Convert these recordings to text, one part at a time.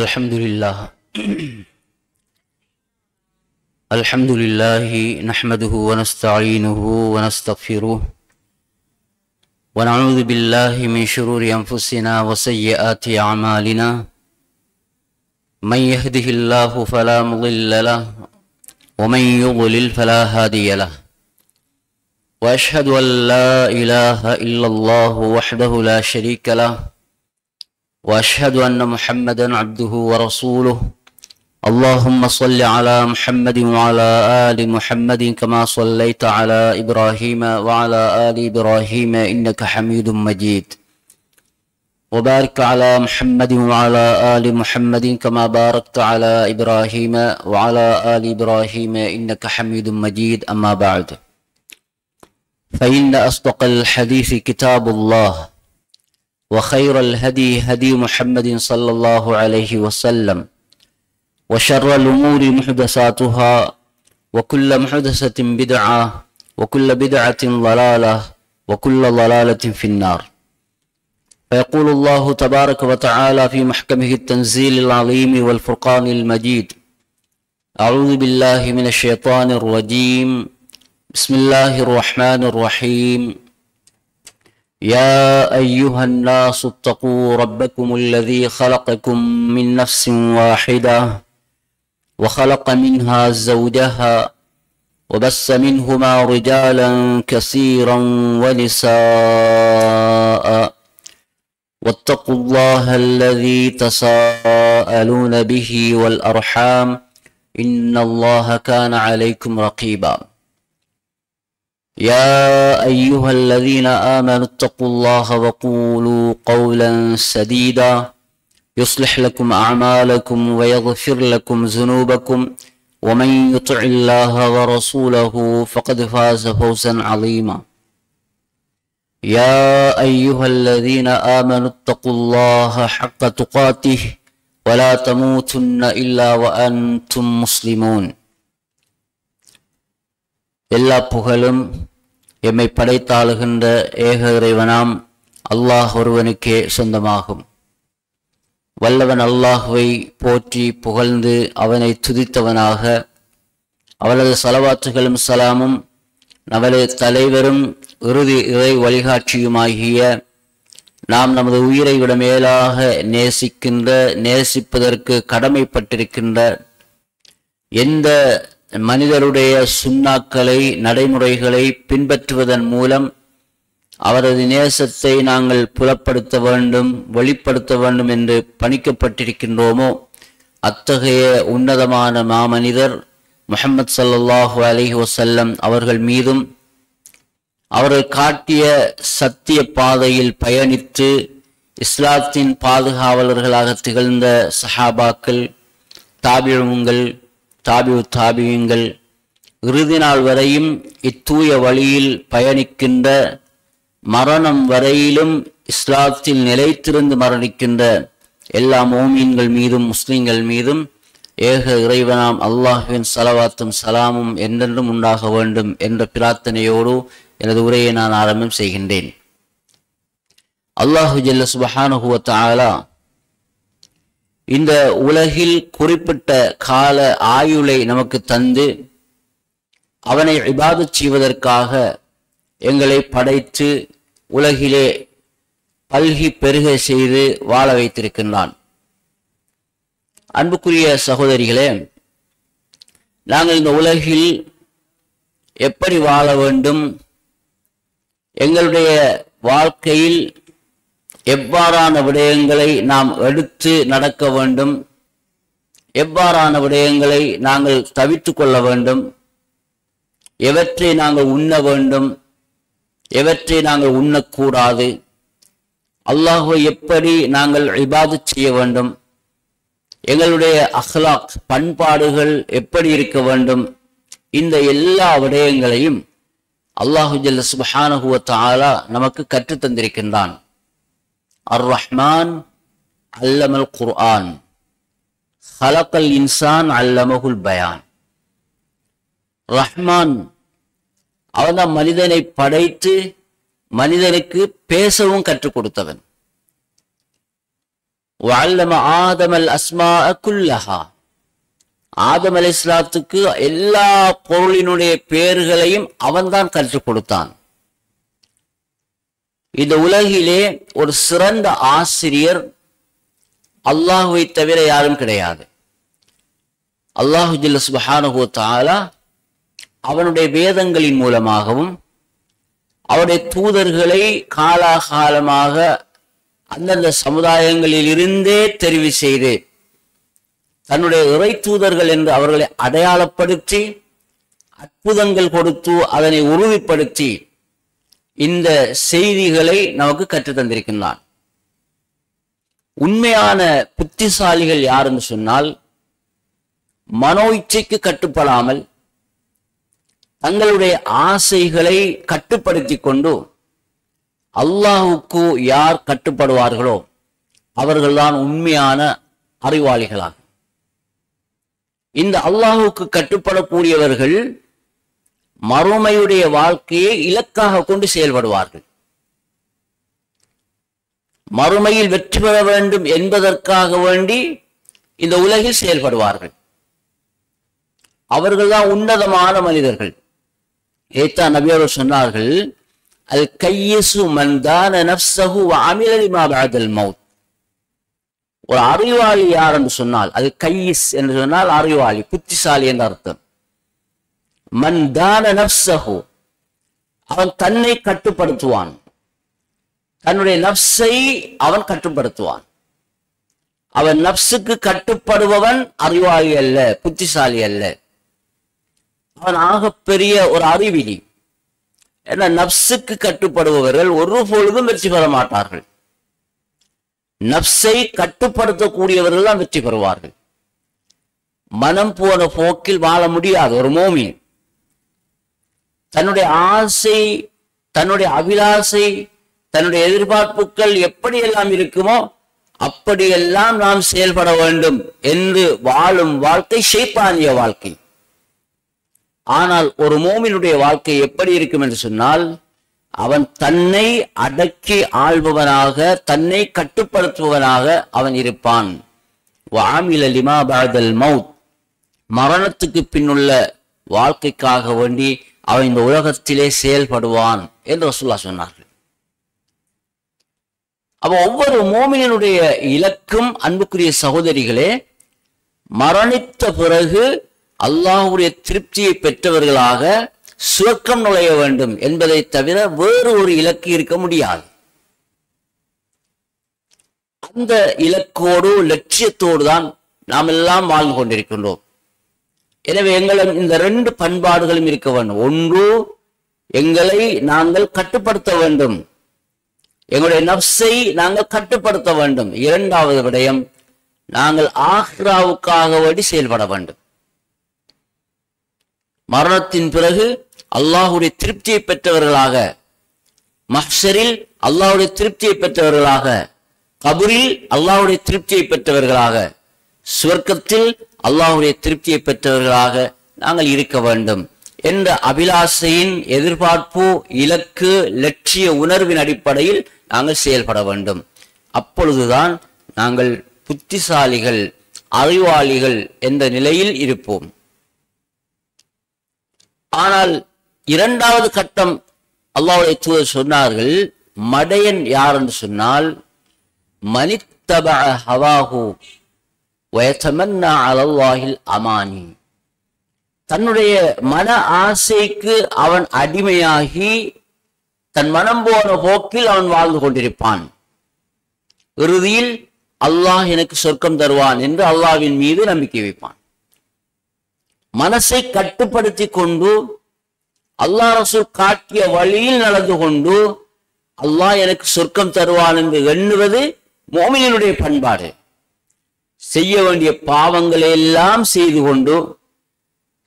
الحمد لله الحمد لله نحمده ونستعينه ونستغفره ونعوذ بالله من شرور أنفسنا وسيئات أعمالنا من يهده الله فلا مضل له ومن يضلل فلا هادي له وأشهد أن لا إله إلا الله وحده لا شريك له وأشهد أن محمدا عبده ورسوله اللهم صل على محمد وعلى آل محمد كما صليت على إبراهيم وعلى آل إبراهيم إنك حميد مجيد وبارك على محمد وعلى آل محمد كما باركت على إبراهيم وعلى آل إبراهيم إنك حميد مجيد أما بعد فإن أصدق الحديث كتاب الله وخير الهدي هدي محمد صلى الله عليه وسلم وشر الأمور محدثاتها وكل محدثة بدعة وكل بدعة ضلالة وكل ضلالة في النار. فيقول الله تبارك وتعالى في محكمه التنزيل العظيم والفرقان المجيد: أعوذ بالله من الشيطان الرجيم، بسم الله الرحمن الرحيم. يا أيها الناس اتقوا ربكم الذي خلقكم من نفس واحدة وخلق منها زوجها وبث منهما رجالا كثيرا ونساء واتقوا الله الذي تساءلون به والأرحام إن الله كان عليكم رقيبا. يا أيها الذين آمنوا اتقوا الله وقولوا قولا سديدا يصلح لكم أعمالكم ويغفر لكم ذنوبكم ومن يطع الله ورسوله فقد فاز فوزا عظيما. يا أيها الذين آمنوا اتقوا الله حق تقاته ولا تموتن إلا وأنتم مسلمون. எல்லா புகழும் எம்மை படைத்தாளுகின்ற ஏக இறைவனாம் அல்லாஹ் ஒருவனுக்கே சொந்தமாகும். வல்லவன் அல்லாஹுவை போற்றி புகழ்ந்து அவனை துதித்தவனாக அவனது ஸலவாத்துகளும் சலாமும் நமது தலைவரும் இறுதி இறை வழிகாட்சியுமாகிய நாம் நமது உயிரை விட மேலாக நேசிப்பதற்கு கடமைப்பட்டிருக்கின்ற எந்த மனிதருடைய சுன்னாக்களை நடைமுறைகளை பின்பற்றுவதன் மூலம் அவரது நேசத்தை நாங்கள் புலப்படுத்த வேண்டும், வெளிப்படுத்த வேண்டும் என்று பணிக்கப்பட்டிருக்கின்றோமோ அத்தகைய உன்னதமான மாமனிதர் முஹம்மது ஸல்லல்லாஹு அலைஹி வஸல்லம் அவர்கள் மீதும் அவர்கள் காட்டிய சத்திய பாதையில் பயணித்து இஸ்லாத்தின் பாதுகாவலர்களாக திகழ்ந்த சஹாபாக்கள், தாபிஊன்கள், தாபியூங்கள் இறுதி நாள் வரையும் இத்தூய வழியில் பயணிக்கின்ற மரணம் வரையிலும் இஸ்லாத்தில் நிலைத்திருந்து மரணிக்கின்ற எல்லா மோமீன்கள் மீதும் முஸ்லிம்கள் மீதும் ஏக இறைவனாம் அல்லாஹ்வின் ஸலவாத்தும் சலாமும் என்றென்றும் உண்டாக வேண்டும் என்ற பிரார்த்தனையோடு எனது உரையை நான் ஆரம்பம் செய்கின்றேன். அல்லாஹு ஜல்ல சுப்ஹானஹு வ தஆலா இந்த உலகில் குறிப்பிட்ட கால ஆயுளை நமக்கு தந்து அவனை இபாதத் செய்வதற்காக எங்களை படைத்து உலகிலே பல்கி பெருக செய்து வாழ வைத்திருக்கின்றான். அன்புக்குரிய சகோதரிகளே, நாங்கள் இந்த உலகில் எப்படி வாழ வேண்டும், எங்களுடைய வாழ்க்கையில் எவ்வாறான விடயங்களை நாம் எடுத்து நடக்க வேண்டும், எவ்வாறான விடயங்களை நாங்கள் தவிர்த்து கொள்ள வேண்டும், எவற்றை நாங்கள் உண்ண வேண்டும், எவற்றை நாங்கள் உண்ணக்கூடாது, அல்லாஹ்வை எப்படி நாங்கள் இபாதத் செய்ய வேண்டும், எங்களுடைய அஹ்லாக் பண்பாடுகள் எப்படி இருக்க வேண்டும், இந்த எல்லா விடயங்களையும் அல்லாஹு ஜல்ல சுப்ஹானஹு வ தஆலா நமக்கு கற்றுத் தந்திருக்கின்றான். அர் ரஹ்மான் அல்லமல் குர்ஆன் ஹலக்கல் இன்சான் அல்லமஹுல் பயான். ரஹ்மான் அவன்தான் மனிதனை படைத்து மனிதனுக்கு பேசவும் கற்றுக் கொடுத்தவன். வஅல்லம ஆதமல் அஸ்மாஅ குல்லஹா, ஆதம் அலைஹிஸ்ஸலாத்துக்கு எல்லா பொருளினுடைய பெயர்களையும் அவன்தான் கற்றுக் கொடுத்தான். இந்த உலகிலே ஒரு சிறந்த ஆசிரியர் அல்லாஹுவை தவிர யாரும் கிடையாது. அல்லாஹு ஜல்ல சுப்ஹானஹு வ தஆலா அவனுடைய வேதங்களின் மூலமாகவும் அவருடைய தூதர்களை காலாகாலமாக அந்தந்த சமுதாயங்களில் இருந்தே தெரிவு செய்து தன்னுடைய இறை தூதர்கள் என்று அவர்களை அடையாளப்படுத்தி அற்புதங்கள் கொடுத்து அதனை உறுதிப்படுத்தி இந்த செய்திகளை நமக்கு கற்றுத் தந்திருக்கின்றான். உண்மையான புத்திசாலிகள் யார் என்று சொன்னால், மனோ இச்சைக்கு கட்டுப்படாமல் தங்களுடைய ஆசைகளை கட்டுப்படுத்தி கொண்டு அல்லாஹுக்கு யார் கட்டுப்படுவார்களோ அவர்கள்தான் உண்மையான அறிவாளிகளாக. இந்த அல்லாஹுக்கு கட்டுப்படக்கூடியவர்கள் மறுமையுடைய வாழ்க்கையை இலக்காக கொண்டு செயல்படுவார்கள். மறுமையில் வெற்றி பெற வேண்டும் என்பதற்காக வேண்டி இந்த உலகில் செயல்படுவார்கள். அவர்கள்தான் உன்னதமான மனிதர்கள். ஏத்தா நபியவர் சொன்னார்கள், அல் கையிசு மன் தான நஃப்ஸஹு வ அமில லிமா பஅதல் மௌத். ஒரு அறிவாளி யார் என்று சொன்னால், அது கையிஸ் என்று சொன்னால் அறிவாளி, புத்திசாலி என்ற அர்த்தம். மன் தான நஃப்ஸஹு, அவன் தன்னை கட்டுப்படுத்துவான், தன்னுடைய நஃப்ஸை அவன் கட்டுப்படுத்துவான். அவன் நஃப்ஸுக்கு கட்டுப்படுபவன் அறிவாளி அல்ல, புத்திசாலி அல்ல, அவன் ஆகப்பெரிய ஒரு அறிவிலி. ஏன்னா நஃப்ஸுக்கு கட்டுப்படுபவர்கள் ஒரு பொழுதும் வெற்றி பெற மாட்டார்கள். நஃப்ஸை கட்டுப்படுத்தக்கூடியவர்கள் தான் வெற்றி பெறுவார்கள். மனம் போன போக்கில் வாழ முடியாது ஒரு மோமின். தன்னுடைய ஆசை, தன்னுடைய அபிலாசை, தன்னுடைய எதிர்பார்ப்புகள் எப்படியெல்லாம் இருக்குமோ அப்படியெல்லாம் நாம் செயல்பட வேண்டும் என்று வாழும் வாழ்க்கை ஷைத்தானிய வாழ்க்கை. ஆனால் ஒரு மோமினுடைய வாழ்க்கை எப்படி இருக்கும் என்று சொன்னால், அவன் தன்னை அடக்கி ஆள்பவனாக, தன்னை கட்டுப்படுத்துபவனாக அவன் இருப்பான். வஅமில லிமா பஅதல் மௌத், மரணத்துக்கு பின்னுள்ள வாழ்க்கைக்காக வேண்டி அவன் இந்த உலகத்திலே செயல்படுவான் என்று ரசூலுல்லாஹ் சொன்னார்கள். அப்ப ஒவ்வொரு மோமினுடைய இலக்கும், அன்புக்குரிய சகோதரிகளே, மரணித்த பிறகு அல்லாஹ்வுடைய திருப்தியை பெற்றவர்களாக சுவர்க்கம் நுழைய வேண்டும் என்பதை தவிர வேறு ஒரு இலக்கு இருக்க முடியாது. அந்த இலக்கோடு லட்சியத்தோடு தான் நாம் எல்லாம் வாழ்ந்து கொண்டிருக்கின்றோம். எனவே எங்களிடம் இந்த ரெண்டு பண்பாடுகளும் இருக்க வேண்டும். ஒன்று, எங்களை நாங்கள் கட்டுப்படுத்த வேண்டும், எங்களுடைய நஃப்ஸை நாங்கள் கட்டுப்படுத்த வேண்டும். இரண்டாவது விடயம், நாங்கள் ஆஹ்ராவுக்காக வேண்டி செயல்பட வேண்டும். மரணத்தின் பிறகு அல்லாஹ்வுடைய திருப்தியை பெற்றவர்களாக, மஹ்ஷரில் அல்லாஹ்வுடைய திருப்தியை பெற்றவர்களாக, கபரில் அல்லாஹ்வுடைய திருப்தியை பெற்றவர்களாக, சுவர்க்கத்தில் அல்லாஹ்வுடைய திருப்தியை பெற்றவர்களாக நாங்கள் இருக்க வேண்டும் என்ற அபிலாசையின் எதிர்பார்ப்பு, இலக்கு, லட்சிய உணர்வின் அடிப்படையில் நாங்கள் செயல்பட வேண்டும். அப்பொழுதுதான் நாங்கள் புத்திசாலிகள், அறிவாளிகள் என்ற நிலையில் இருப்போம். ஆனால் இரண்டாவது கட்டம் அல்லாஹ்வுடைய தூதர் சொன்னார்கள், மடையன் யார் என்று சொன்னால், மனித்தபஅ ஹவாஹு வயதமன்னா அலல்லாஹில் அமானி, தன்னுடைய மன ஆசைக்கு அவன் அடிமையாகி தன் மனம் போன போக்கில் அவன் வாழ்ந்து கொண்டிருப்பான். இறுதியில் அல்லாஹ் எனக்கு சொர்க்கம் தருவான் என்று அல்லாஹ்வின் மீது நம்பிக்கை வைப்பான். மனசை கட்டுப்படுத்தி கொண்டு அல்லாஹ் ரசூல் காட்டிய வழியில் நடந்து கொண்டு அல்லாஹ் எனக்கு சொர்க்கம் தருவான் என்று எண்ணுவது மோமினுடைய பண்பாடு. செய்ய வேண்டிய பாவங்களை எல்லாம் செய்து கொண்டு,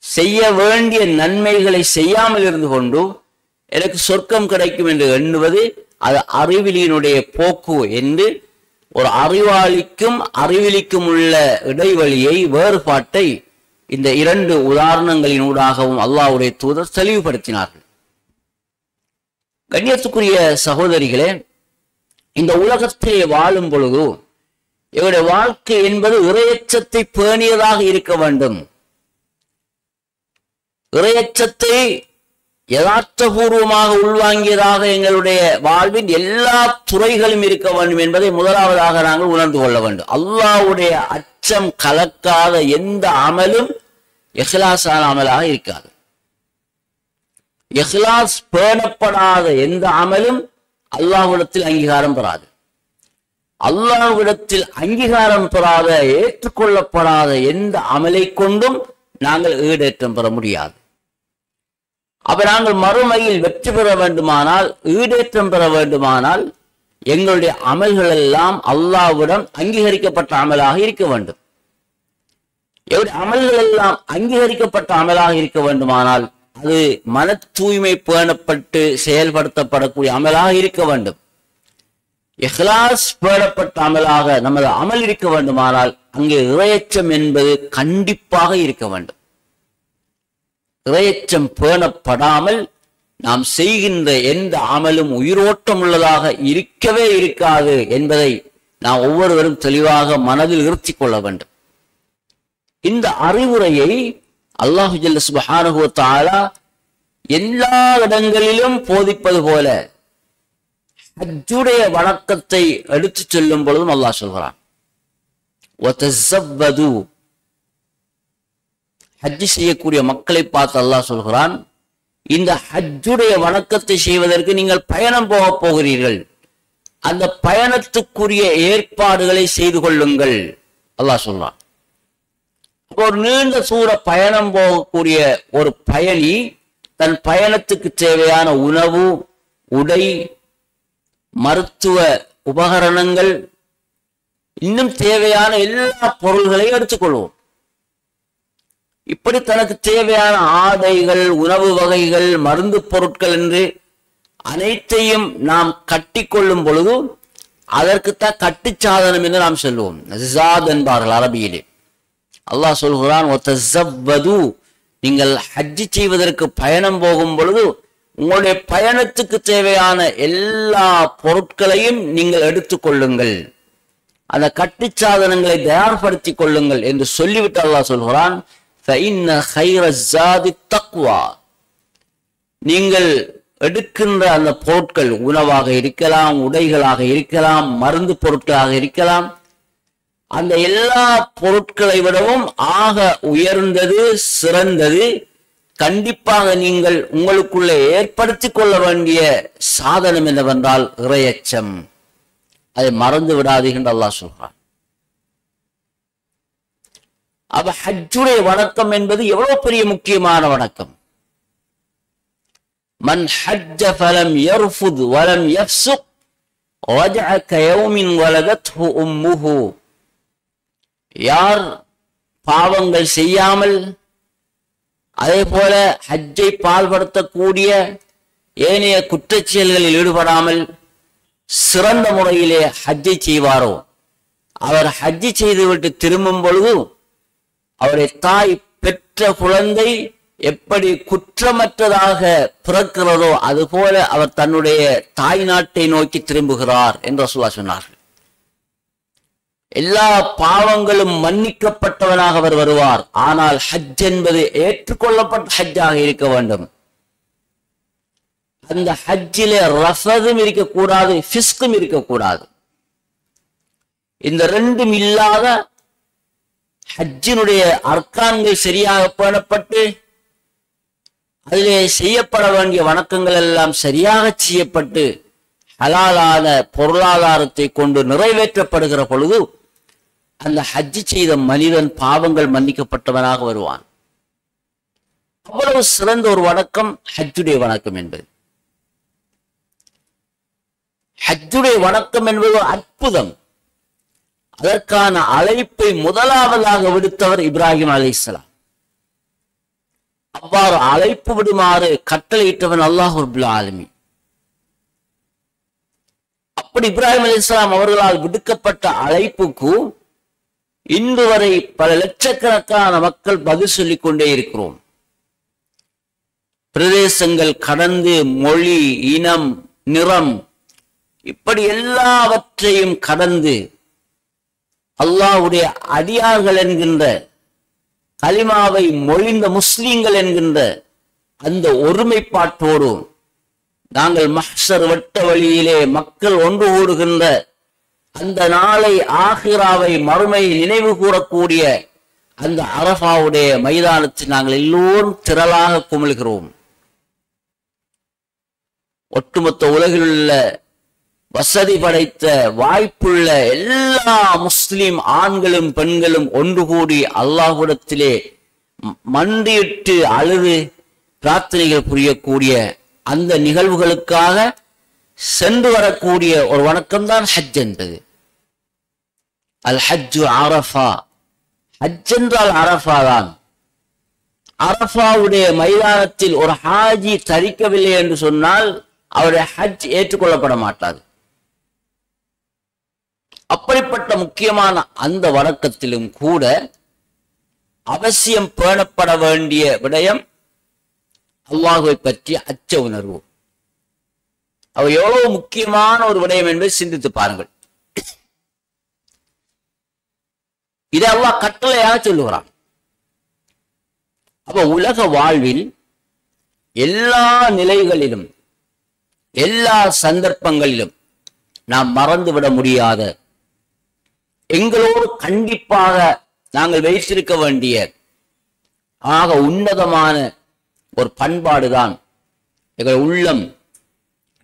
செய்ய வேண்டிய நன்மைகளை செய்யாமல் இருந்து கொண்டு எனக்கு சொர்க்கம் கிடைக்கும் என்று எண்ணுவது அது அறிவிலியினுடைய போக்கு என்று ஒரு அறிவாளிக்கும் அறிவிலிக்கும் உள்ள இடைவெளியை, வேறுபாட்டை இந்த இரண்டு உதாரணங்களினூடாகவும் அல்லாஹ்வுடைய தூதர் தெளிவுபடுத்தினார்கள். கண்ணியத்துக்குரிய சகோதரிகளே, இந்த உலகத்திலே வாழும் பொழுது இவருடைய வாழ்க்கை என்பது இறையச்சத்தை பேணியதாக இருக்க வேண்டும். இறையச்சத்தை யதார்த்தபூர்வமாக உள்வாங்கியதாக எங்களுடைய வாழ்வின் எல்லா துறைகளும் இருக்க வேண்டும் என்பதை முதலாவதாக நாங்கள் உணர்ந்து கொள்ள வேண்டும். அல்லாஹ்வுடைய அச்சம் கலக்காத எந்த அமலும் இஹ்லாஸான அமலாக இருக்காது. இஹ்லாஸ் பேணப்படாத எந்த அமலும் அல்லாஹ்விடத்தில் அங்கீகாரம் பெறாது. அல்லாஹ்விடத்தில் அங்கீகாரம் பெறாத, ஏற்றுக்கொள்ளப்படாத எந்த அமலை கொண்டும் நாங்கள் ஈடேற்றம் பெற முடியாது. அப்ப நாங்கள் மறுமையில் வெற்றி பெற வேண்டுமானால், ஈடேற்றம் பெற வேண்டுமானால், எங்களுடைய அமல்கள் எல்லாம் அல்லாஹ்விடம் அங்கீகரிக்கப்பட்ட அமலாக இருக்க வேண்டும். அமல்கள் எல்லாம் அங்கீகரிக்கப்பட்ட அமலாக இருக்க வேண்டுமானால் அது மன தூய்மை பேணப்பட்டு செயல்படுத்தப்படக்கூடிய அமலாக இருக்க வேண்டும். இஹ்லாஸ் பேணப்பட்ட அமலாக நமது அமல் இருக்க வேண்டுமானால் அங்கே இறையச்சம் என்பது கண்டிப்பாக இருக்க வேண்டும். இறையச்சம் பேணப்படாமல் நாம் செய்கின்ற எந்த அமலும் உயிரோட்டம் உள்ளதாக இருக்கவே இருக்காது என்பதை நாம் ஒவ்வொருவரும் தெளிவாக மனதில் நிறுத்திக் கொள்ள வேண்டும். இந்த அறிவுரையை அல்லாஹு ஜல்ல சுப்ஹானஹு வ தஆலா எல்லா இடங்களிலும் போதிப்பது போல ஹஜ்ஜுடைய வணக்கத்தை எடுத்து சொல்லும் பொழுதும் அல்லாஹ் சொல்கிறான், வதஸவ்வது, ஹஜ் செய்யக்கூடிய மக்களை பார்த்து அல்லாஹ் சொல்கிறான், இந்த ஹஜ்ஜுடைய வணக்கத்தை செய்வதற்கு நீங்கள் பயணம் போக போகிறீர்கள், அந்த பயணத்துக்குரிய ஏற்பாடுகளை செய்து கொள்ளுங்கள் அல்லாஹ் சொல்றான். ஒரு நீண்ட தூர பயணம் போகக்கூடிய ஒரு பயணி தன் பயணத்துக்கு தேவையான உணவு, உடை, மருத்துவ உபகரணங்கள், இன்னும் தேவையான எல்லா பொருள்களையும் எடுத்துக்கொள்வோம். இப்படி தனக்கு தேவையான ஆடைகள், உணவு வகைகள், மருந்து பொருட்கள் என்று அனைத்தையும் நாம் கட்டிக்கொள்ளும் பொழுது அதற்குத்தான் கட்டுச்சாதனம் என்று நாம் சொல்லுவோம். ஜாத் என்பார்கள் அரபியிலே. அல்லாஹ் சொல்கிறான், வதஸவ்வது, நீங்கள் ஹஜ் செய்வதற்கு பயணம் போகும் பொழுது உங்களுடைய பயணத்துக்கு தேவையான எல்லா பொருட்களையும் நீங்கள் எடுத்துக்கொள்ளுங்கள், அந்த கட்டுச்சாதனங்களை தயார்படுத்திக் கொள்ளுங்கள் என்று சொல்லிவிட்டு அல்லாஹ் சொல்கிறான், ஃபஇன்ன கைர ஸாதி தக்வா, நீங்கள் எடுக்கின்ற அந்த பொருட்கள் உணவாக இருக்கலாம், உடைகளாக இருக்கலாம், மருந்து பொருட்களாக இருக்கலாம், அந்த எல்லா பொருட்களை விடவும் ஆக உயர்ந்தது, சிறந்தது, கண்டிப்பாக நீங்கள் உங்களுக்குள்ளே ஏற்படுத்திக் கொள்ள வேண்டிய சாதனம் என்னவென்றால் இறையச்சம். அதை மறந்து விடாதீர்கள் அல்லாஹ் சொல்றான். அப்ப ஹஜ்ஜுடைய வணக்கம் என்பது எவ்வளவு பெரிய முக்கியமான வணக்கம். மன் ஹஜ்ஜ ஃபலம் யர்ஃபுத் வலம் யஃப்ஸுக் ரஜஅ கயௌமின் வலதத்ஹு உம்முஹு, யார் பாவங்கள் செய்யாமல் அதே போல ஹஜ்ஜை பால்படுத்தக்கூடிய ஏனைய குற்றச் செயல்களில் ஈடுபடாமல் சிறந்த முறையிலே ஹஜ்ஜை செய்வாரோ, அவர் ஹஜ்ஜி செய்துவிட்டு திரும்பும் பொழுது அவருடைய தாய் பெற்ற குழந்தை எப்படி குற்றமற்றதாக பிறக்கிறதோ அதுபோல அவர் தன்னுடைய தாய் நாட்டை நோக்கி திரும்புகிறார் என்று ரசூலுல்லாஹ் சொன்னார்கள். எல்லா பாவங்களும் மன்னிக்கப்பட்டவனாக அவர் வருவார். ஆனால் ஹஜ் என்பது ஏற்றுக்கொள்ளப்பட்ட ஹஜ்ஜாக இருக்க வேண்டும். அந்த ஹஜ்ஜிலே ரஃபதும் இருக்கக்கூடாது, ஃபிஸ்கும் இருக்கக்கூடாது. இந்த ரெண்டும் இல்லாத ஹஜ்ஜினுடைய அர்க்கான்கள் சரியாக பேணப்பட்டு அதிலே செய்யப்பட வேண்டிய வணக்கங்கள் எல்லாம் சரியாக செய்யப்பட்டு ஹலாலான பொருளாதாரத்தை கொண்டு நிறைவேற்றப்படுகிற பொழுது அந்த ஹஜ் செய்த மனிதன் பாவங்கள் மன்னிக்கப்பட்டவனாக வருவான். அவ்வளவு சிறந்த ஒரு வணக்கம் ஹஜ்ஜுடைய வணக்கம் என்பது. ஹஜ்ஜுடைய வணக்கம் என்பது அற்புதம். அதற்கான அழைப்பை முதலாவதாக விடுத்தவர் இப்ராஹிம் அலைஹிஸ்ஸலாம். அவ்வாறு அழைப்பு விடுமாறு கட்டளையிட்டவன் அல்லாஹ் ரப்புல் ஆலமீன். அப்படி இப்ராஹிம் அலைஹிஸ்ஸலாம் அவர்களால் விடுக்கப்பட்ட அழைப்புக்கு இன்று வரை பல லட்சக்கணக்கான மக்கள் பதில் சொல்லிக் கொண்டே இருக்கிறோம். பிரதேசங்கள் கடந்து, மொழி, இனம், நிறம், இப்படி எல்லாவற்றையும் கடந்து அல்லாஹ்வுடைய அடியார்கள் என்கின்ற கலிமாவை மொழிந்த முஸ்லிம்கள் என்கின்ற அந்த ஒருமைப்பாட்டோடு நாங்கள் மஹ்ஷர் வட்ட வழியிலே மக்கள் ஒன்று கூடுகின்ற அந்த நாளை ஆகிராவை மறுமை நினைவு கூறக்கூடிய அந்த அரஃபாவுடைய மைதானத்தில் நாங்கள் எல்லோரும் திரளாக குமிழ்கிறோம். ஒட்டுமொத்த உலகில் உள்ள வசதி படைத்த வாய்ப்புள்ள எல்லா முஸ்லிம் ஆண்களும் பெண்களும் ஒன்று கூடி அல்லாஹ்விடத்திலே மண்டியிட்டு அழுது பிரார்த்தனைகள் புரியக்கூடிய அந்த நிகழ்வுகளுக்காக சென்று வரக்கூடிய ஒரு வணக்கம்தான் ஹஜ் என்பது. அல் ஹஜ்ஜு அரஃபா, ஹஜ் என்றால் அரஃபா தான். அரஃபாவுடைய மைதானத்தில் ஒரு ஹாஜி தரிக்கவில்லை என்று சொன்னால் அவருடைய ஹஜ் ஏற்றுக்கொள்ளப்பட மாட்டாது. அப்படிப்பட்ட முக்கியமான அந்த வணக்கத்திலும் கூட அவசியம் பேணப்பட வேண்டிய விடயம் அல்லாஹ்வை பற்றிய அச்ச உணர்வு. அவர் எவ்வளவு முக்கியமான ஒரு விடயம் என்பதை சிந்தித்து பாருங்கள். இதை அல்லாஹ் கட்டளையாக சொல்லுகிறான். அப்ப உலக வாழ்வில் எல்லா நிலைகளிலும் எல்லா சந்தர்ப்பங்களிலும் நாம் மறந்துவிட முடியாத, எங்களோடு கண்டிப்பாக நாங்கள் வைத்திருக்க வேண்டிய ஆக உன்னதமான ஒரு பண்பாடுதான் எங்கள் உள்ளம்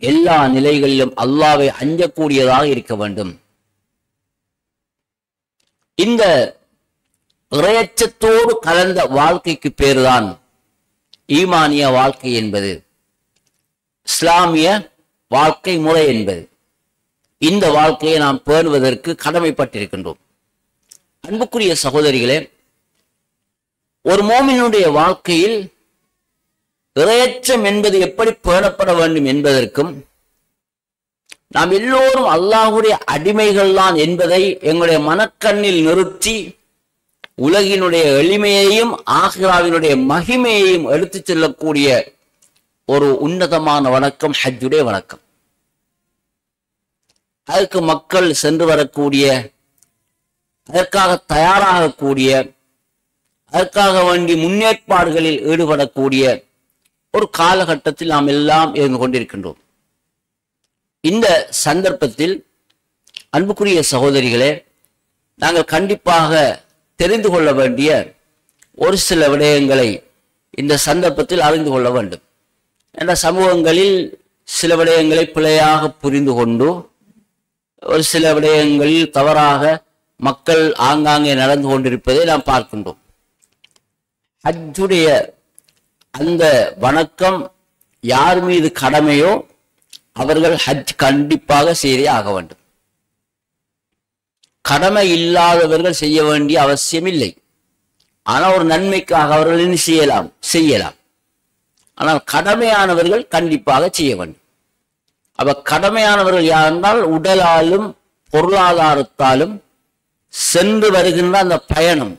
எல்லா நிலைகளிலும் அல்லாஹ்வை அஞ்சக்கூடியதாக இருக்க வேண்டும். இந்த இறையச்சத்தோடு கலந்த வாழ்க்கைக்கு பேருதான் ஈமானிய வாழ்க்கை என்பது, இஸ்லாமிய வாழ்க்கை முறை என்பது. இந்த வாழ்க்கையை நாம் பேணுவதற்கு கடமைப்பட்டிருக்கின்றோம். அன்புக்குரிய சகோதரிகளே, ஒரு மோமினுடைய வாழ்க்கையில் இறையச்சம் என்பது எப்படி பேணப்பட வேண்டும் என்பதற்கும் நாம் எல்லோரும் அல்லாஹ்வுடைய அடிமைகள் தான் என்பதை எங்களுடைய மனக்கண்ணில் நிறுத்தி உலகினுடைய எளிமையையும் ஆகிராவினுடைய மகிமையையும் எடுத்துச் செல்லக்கூடிய ஒரு உன்னதமான வணக்கம் ஹஜ்ஜுடைய வணக்கம். அதற்கு மக்கள் சென்று வரக்கூடிய, அதற்காக தயாராகக்கூடிய, அதற்காக வேண்டி முன்னேற்பாடுகளில் ஈடுபடக்கூடிய ஒரு காலகட்டத்தில் நாம் எல்லாம் இருந்து கொண்டிருக்கின்றோம். இந்த சந்தர்ப்பத்தில் அன்புக்குரிய சகோதரிகளே, நாங்கள் கண்டிப்பாக தெரிந்து கொள்ள வேண்டிய ஒரு சில விடயங்களை இந்த சந்தர்ப்பத்தில் அறிந்து கொள்ள வேண்டும். என்ற சமூகங்களில் சில விடயங்களை பிழையாக புரிந்து கொண்டு ஒரு சில விடயங்களில் தவறாக மக்கள் ஆங்காங்கே நடந்து கொண்டிருப்பதை நாம் பார்க்கின்றோம். ஹஜ்ஜுடைய அந்த வணக்கம் யார் மீது கடமையோ அவர்கள் ஹஜ் கண்டிப்பாக செய்தே ஆக வேண்டும். கடமை இல்லாதவர்கள் செய்ய வேண்டிய அவசியம் இல்லை. ஆனால் ஒரு நன்மைக்காக அவர்கள் என்ன செய்யலாம். ஆனால் கடமையானவர்கள் கண்டிப்பாக செய்ய வேண்டும். அப்ப கடமையானவர்கள் யார் என்றால் உடலாலும் பொருளாதாரத்தாலும் சென்று வருகின்ற அந்த பயணம்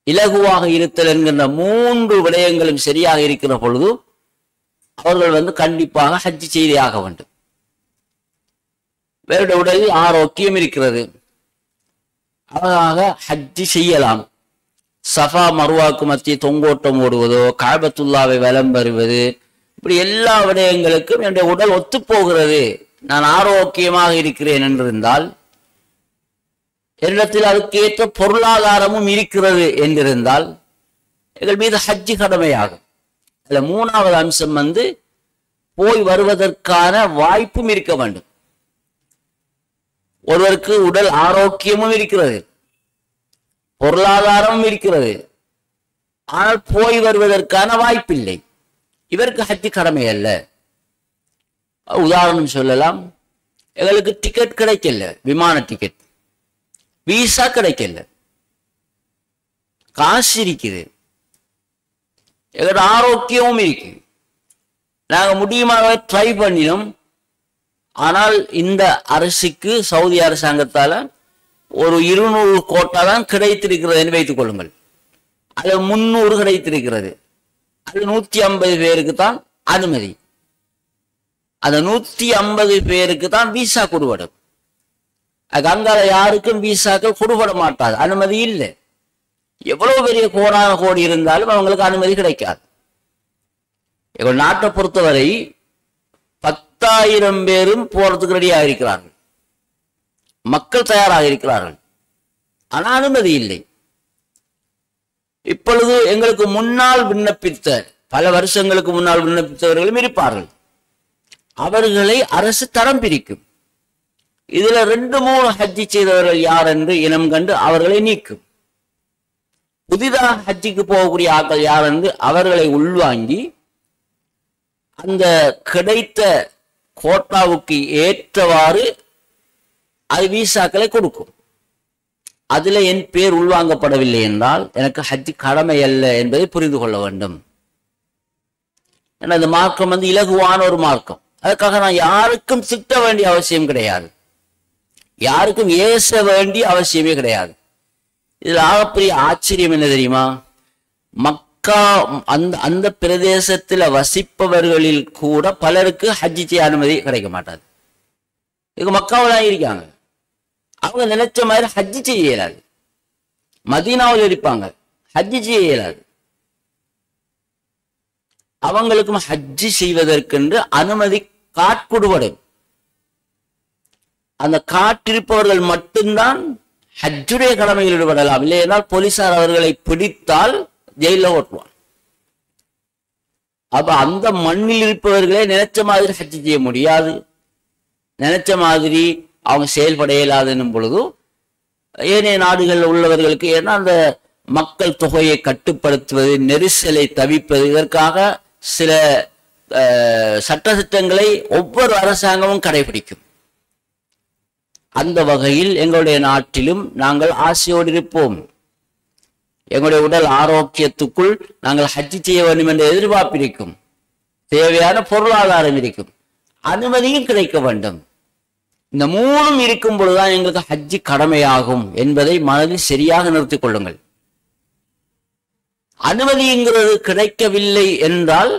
இலகுவாக இருத்தல் என்கின்ற 3 விடயங்களும் சரியாக இருக்கிற பொழுது அவர்கள் கண்டிப்பாக ஹஜ் செய்தே ஆக வேண்டும். வேறுடைய உடலில் ஆரோக்கியம் இருக்கிறது, அழகாக ஹஜ் செய்யலாம். சஃபா மருவாக்கு மத்திய தொங்கோட்டம் ஓடுவதோ, காபத்துல்லாவை வலம் வருவது, இப்படி எல்லா விடயங்களுக்கும் என்னுடைய உடல் ஒத்துப்போகிறது, நான் ஆரோக்கியமாக இருக்கிறேன் என்றிருந்தால், என்னிடத்தில் அதுக்கேற்ற பொருளாதாரமும் இருக்கிறது என்றிருந்தால் எங்கள் மீது ஹஜ்ஜு கடமையாகும். அதுல 3வது அம்சம் போய் வருவதற்கான வாய்ப்பும் இருக்க வேண்டும். ஒருவருக்கு உடல் ஆரோக்கியமும் இருக்கிறது, பொருளாதாரமும் இருக்கிறது, ஆனால் போய் வருவதற்கான வாய்ப்பில்லை. இவருக்கு ஹஜ்ஜு கடமை அல்ல. உதாரணம் சொல்லலாம், எங்களுக்கு டிக்கெட் கிடைக்கல, விமான டிக்கெட், விசா கிடைக்கல, காசு இருக்குது, எங்களோட ஆரோக்கியமும் இருக்கு, நாங்க முடியுமாக ட்ரை பண்ணினோம். ஆனால் இந்த அரசுக்கு சவுதி அரசாங்கத்தால ஒரு 200 கோட்டா தான் கிடைத்திருக்கிறது என்று வைத்துக் கொள்ளுங்கள். அது 300 கிடைத்திருக்கிறது. அது 150 பேருக்கு தான் அனுமதி. அந்த 150 பேருக்கு தான் விசா கொடுவிடும். அங்கால யாருக்கும் விசாக்கள் கொடுபட மாட்டாது, அனுமதி இல்லை. எவ்வளவு பெரிய கோடான கோடி இருந்தாலும் அவங்களுக்கு அனுமதி கிடைக்காது. எங்கள் நாட்டை பொறுத்தவரை 10,000 பேரும் போறதுக்கு ரெடியாக இருக்கிறார்கள், மக்கள் தயாராக இருக்கிறார்கள், ஆனால் அனுமதி இல்லை. இப்பொழுது எங்களுக்கு முன்னால் விண்ணப்பித்த, பல வருஷங்களுக்கு முன்னால் விண்ணப்பித்தவர்களும் இருப்பார்கள். அவர்களை அரசு தரம் பிரிக்கும். இதுல 2-3 ஹஜ்ஜி செய்தவர்கள் யார் என்று இனம் கண்டு அவர்களை நீக்கும். புதிதாக ஹஜ்ஜிக்கு போகக்கூடிய ஆட்கள் யார் என்று அவர்களை உள்வாங்கி அந்த கிடைத்த கோட்டாவுக்கு ஏற்றவாறு அது விசாக்களை கொடுக்கும். அதுல என் பேர் உள்வாங்கப்படவில்லை என்றால் எனக்கு ஹஜ்ஜி கடமை அல்ல என்பதை புரிந்து கொள்ள வேண்டும். ஏன்னா இந்த மார்க்கம் இலகுவான ஒரு மார்க்கம். அதுக்காக நான் யாருக்கும் திட்ட வேண்டிய அவசியம் கிடையாது, யாருக்கும் ஏச வேண்டிய அவசியமே கிடையாது. இதுல ஆகப்பெரிய ஆச்சரியம் என்ன தெரியுமா? மக்கா அந்த பிரதேசத்துல வசிப்பவர்களில் கூட பலருக்கு ஹஜ்ஜி செய்ய அனுமதி கிடைக்க மாட்டாது. இது மக்காவில் இருக்காங்க, அவங்க நினைச்ச மாதிரி ஹஜ்ஜி செய்ய இயலாது. மதீனாவில் இருப்பாங்க, ஹஜ்ஜி செய்ய இயலாது. அவங்களுக்கும் ஹஜ்ஜி செய்வதற்கென்று அனுமதி காட்கொடுபடும். அந்த காட்டிருப்பவர்கள் மட்டும்தான் ஹஜ்ஜுடைய கடமையில் ஈடுபடலாம். இல்லையென்றால் போலீசார் அவர்களை பிடித்தால் ஜெயில ஓட்டுவான். அப்ப அந்த மண்ணில் இருப்பவர்களே நினைச்ச மாதிரி ஹஜ்ஜி செய்ய முடியாது, நினைச்ச மாதிரி அவங்க செயல்பட இயலாதுன்னும் பொழுது ஏனைய நாடுகளில் உள்ளவர்களுக்கு, ஏன்னா அந்த மக்கள் தொகையை கட்டுப்படுத்துவது, நெரிசலை தவிப்பது, இதற்காக சில சட்டத்திட்டங்களை ஒவ்வொரு அரசாங்கமும் கடைபிடிக்கும். அந்த வகையில் எங்களுடைய நாட்டிலும் நாங்கள் ஆசையோடு இருப்போம். எங்களுடைய உடல் ஆரோக்கியத்துக்குள் நாங்கள் ஹஜ்ஜி செய்ய வேண்டும் என்ற எதிர்பார்ப்பு இருக்கும், தேவையான பொருளாதாரம் இருக்கும், அனுமதியும் கிடைக்க வேண்டும். இந்த 3 இருக்கும் பொழுதுதான் எங்களுக்கு ஹஜ்ஜி கடமையாகும் என்பதை மனதில் சரியாக நிறுத்திக் கொள்ளுங்கள். அனுமதிங்கிறது கிடைக்கவில்லை என்றால்